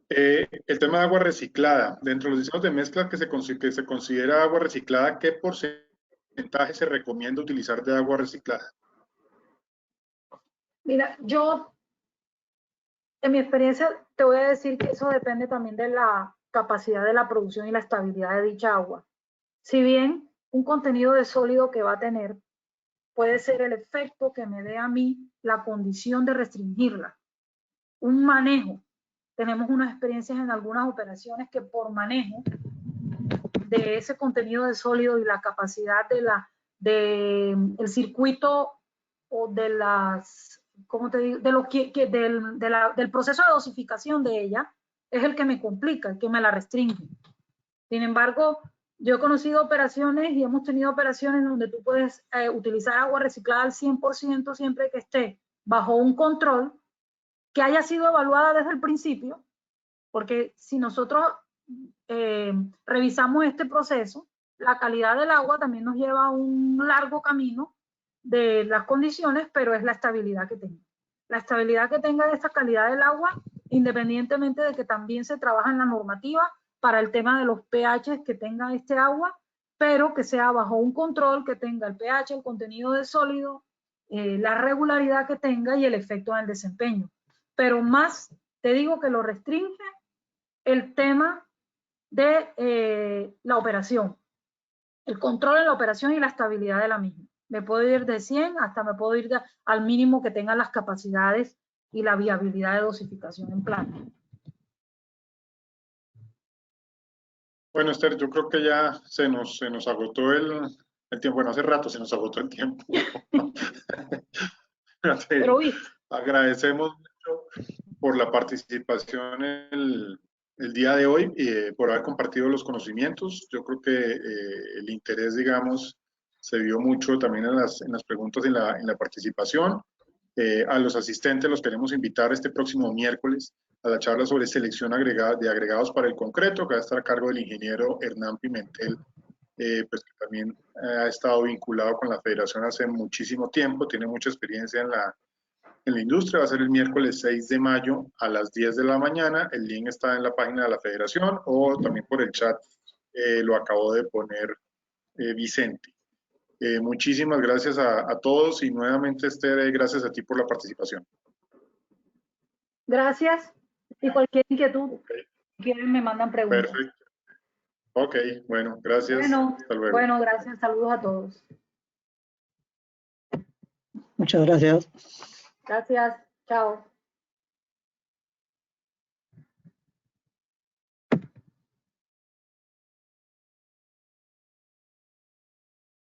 El tema de agua reciclada. Dentro de los diseños de mezcla que se considera agua reciclada, ¿qué porcentaje se recomienda utilizar de agua reciclada? Mira, yo en mi experiencia te voy a decir que eso depende también de la capacidad de la producción y la estabilidad de dicha agua. Si bien un contenido de sólido que va a tener puede ser el efecto que me dé a mí la condición de restringirla. Un manejo. Tenemos unas experiencias en algunas operaciones que por manejo de ese contenido de sólido y la capacidad el circuito o de las, ¿cómo te digo? De lo del proceso de dosificación de ella, es el que me complica, el que me la restringe. Sin embargo, yo he conocido operaciones y hemos tenido operaciones donde tú puedes utilizar agua reciclada al 100% siempre que esté bajo un control que haya sido evaluada desde el principio, porque si nosotros revisamos este proceso, la calidad del agua también nos lleva a un largo camino de las condiciones, pero es la estabilidad que tenga. La estabilidad que tenga de esta calidad del agua, independientemente de que también se trabaja en la normativa para el tema de los pH que tenga este agua, pero que sea bajo un control, que tenga el pH, el contenido de sólido, la regularidad que tenga y el efecto en el desempeño. Pero más, te digo que lo restringe el tema de la operación, el control en la operación y la estabilidad de la misma. Me puedo ir de 100 hasta me puedo ir al mínimo que tengan las capacidades y la viabilidad de dosificación en planta. Bueno, Esther, yo creo que ya se nos agotó el tiempo. Bueno, hace rato se nos agotó el tiempo. Pero viste. Agradecemos mucho por la participación el día de hoy y por haber compartido los conocimientos. Yo creo que el interés, digamos, se vio mucho también en las preguntas y en la participación. A los asistentes los queremos invitar este próximo miércoles a la charla sobre selección de agregados para el concreto, que va a estar a cargo del ingeniero Hernán Pimentel, pues que también ha estado vinculado con la federación hace muchísimo tiempo, tiene mucha experiencia en la industria. Va a ser el miércoles 6 de mayo a las 10 de la mañana. El link está en la página de la federación o también por el chat lo acabó de poner Vicente. Muchísimas gracias a todos y nuevamente, Esther, gracias a ti por la participación. Gracias. Y cualquier inquietud, si quieren, me mandan preguntas. Perfecto. Ok, bueno, gracias. Bueno, hasta luego. Bueno, gracias. Saludos a todos. Muchas gracias. Gracias. Chao.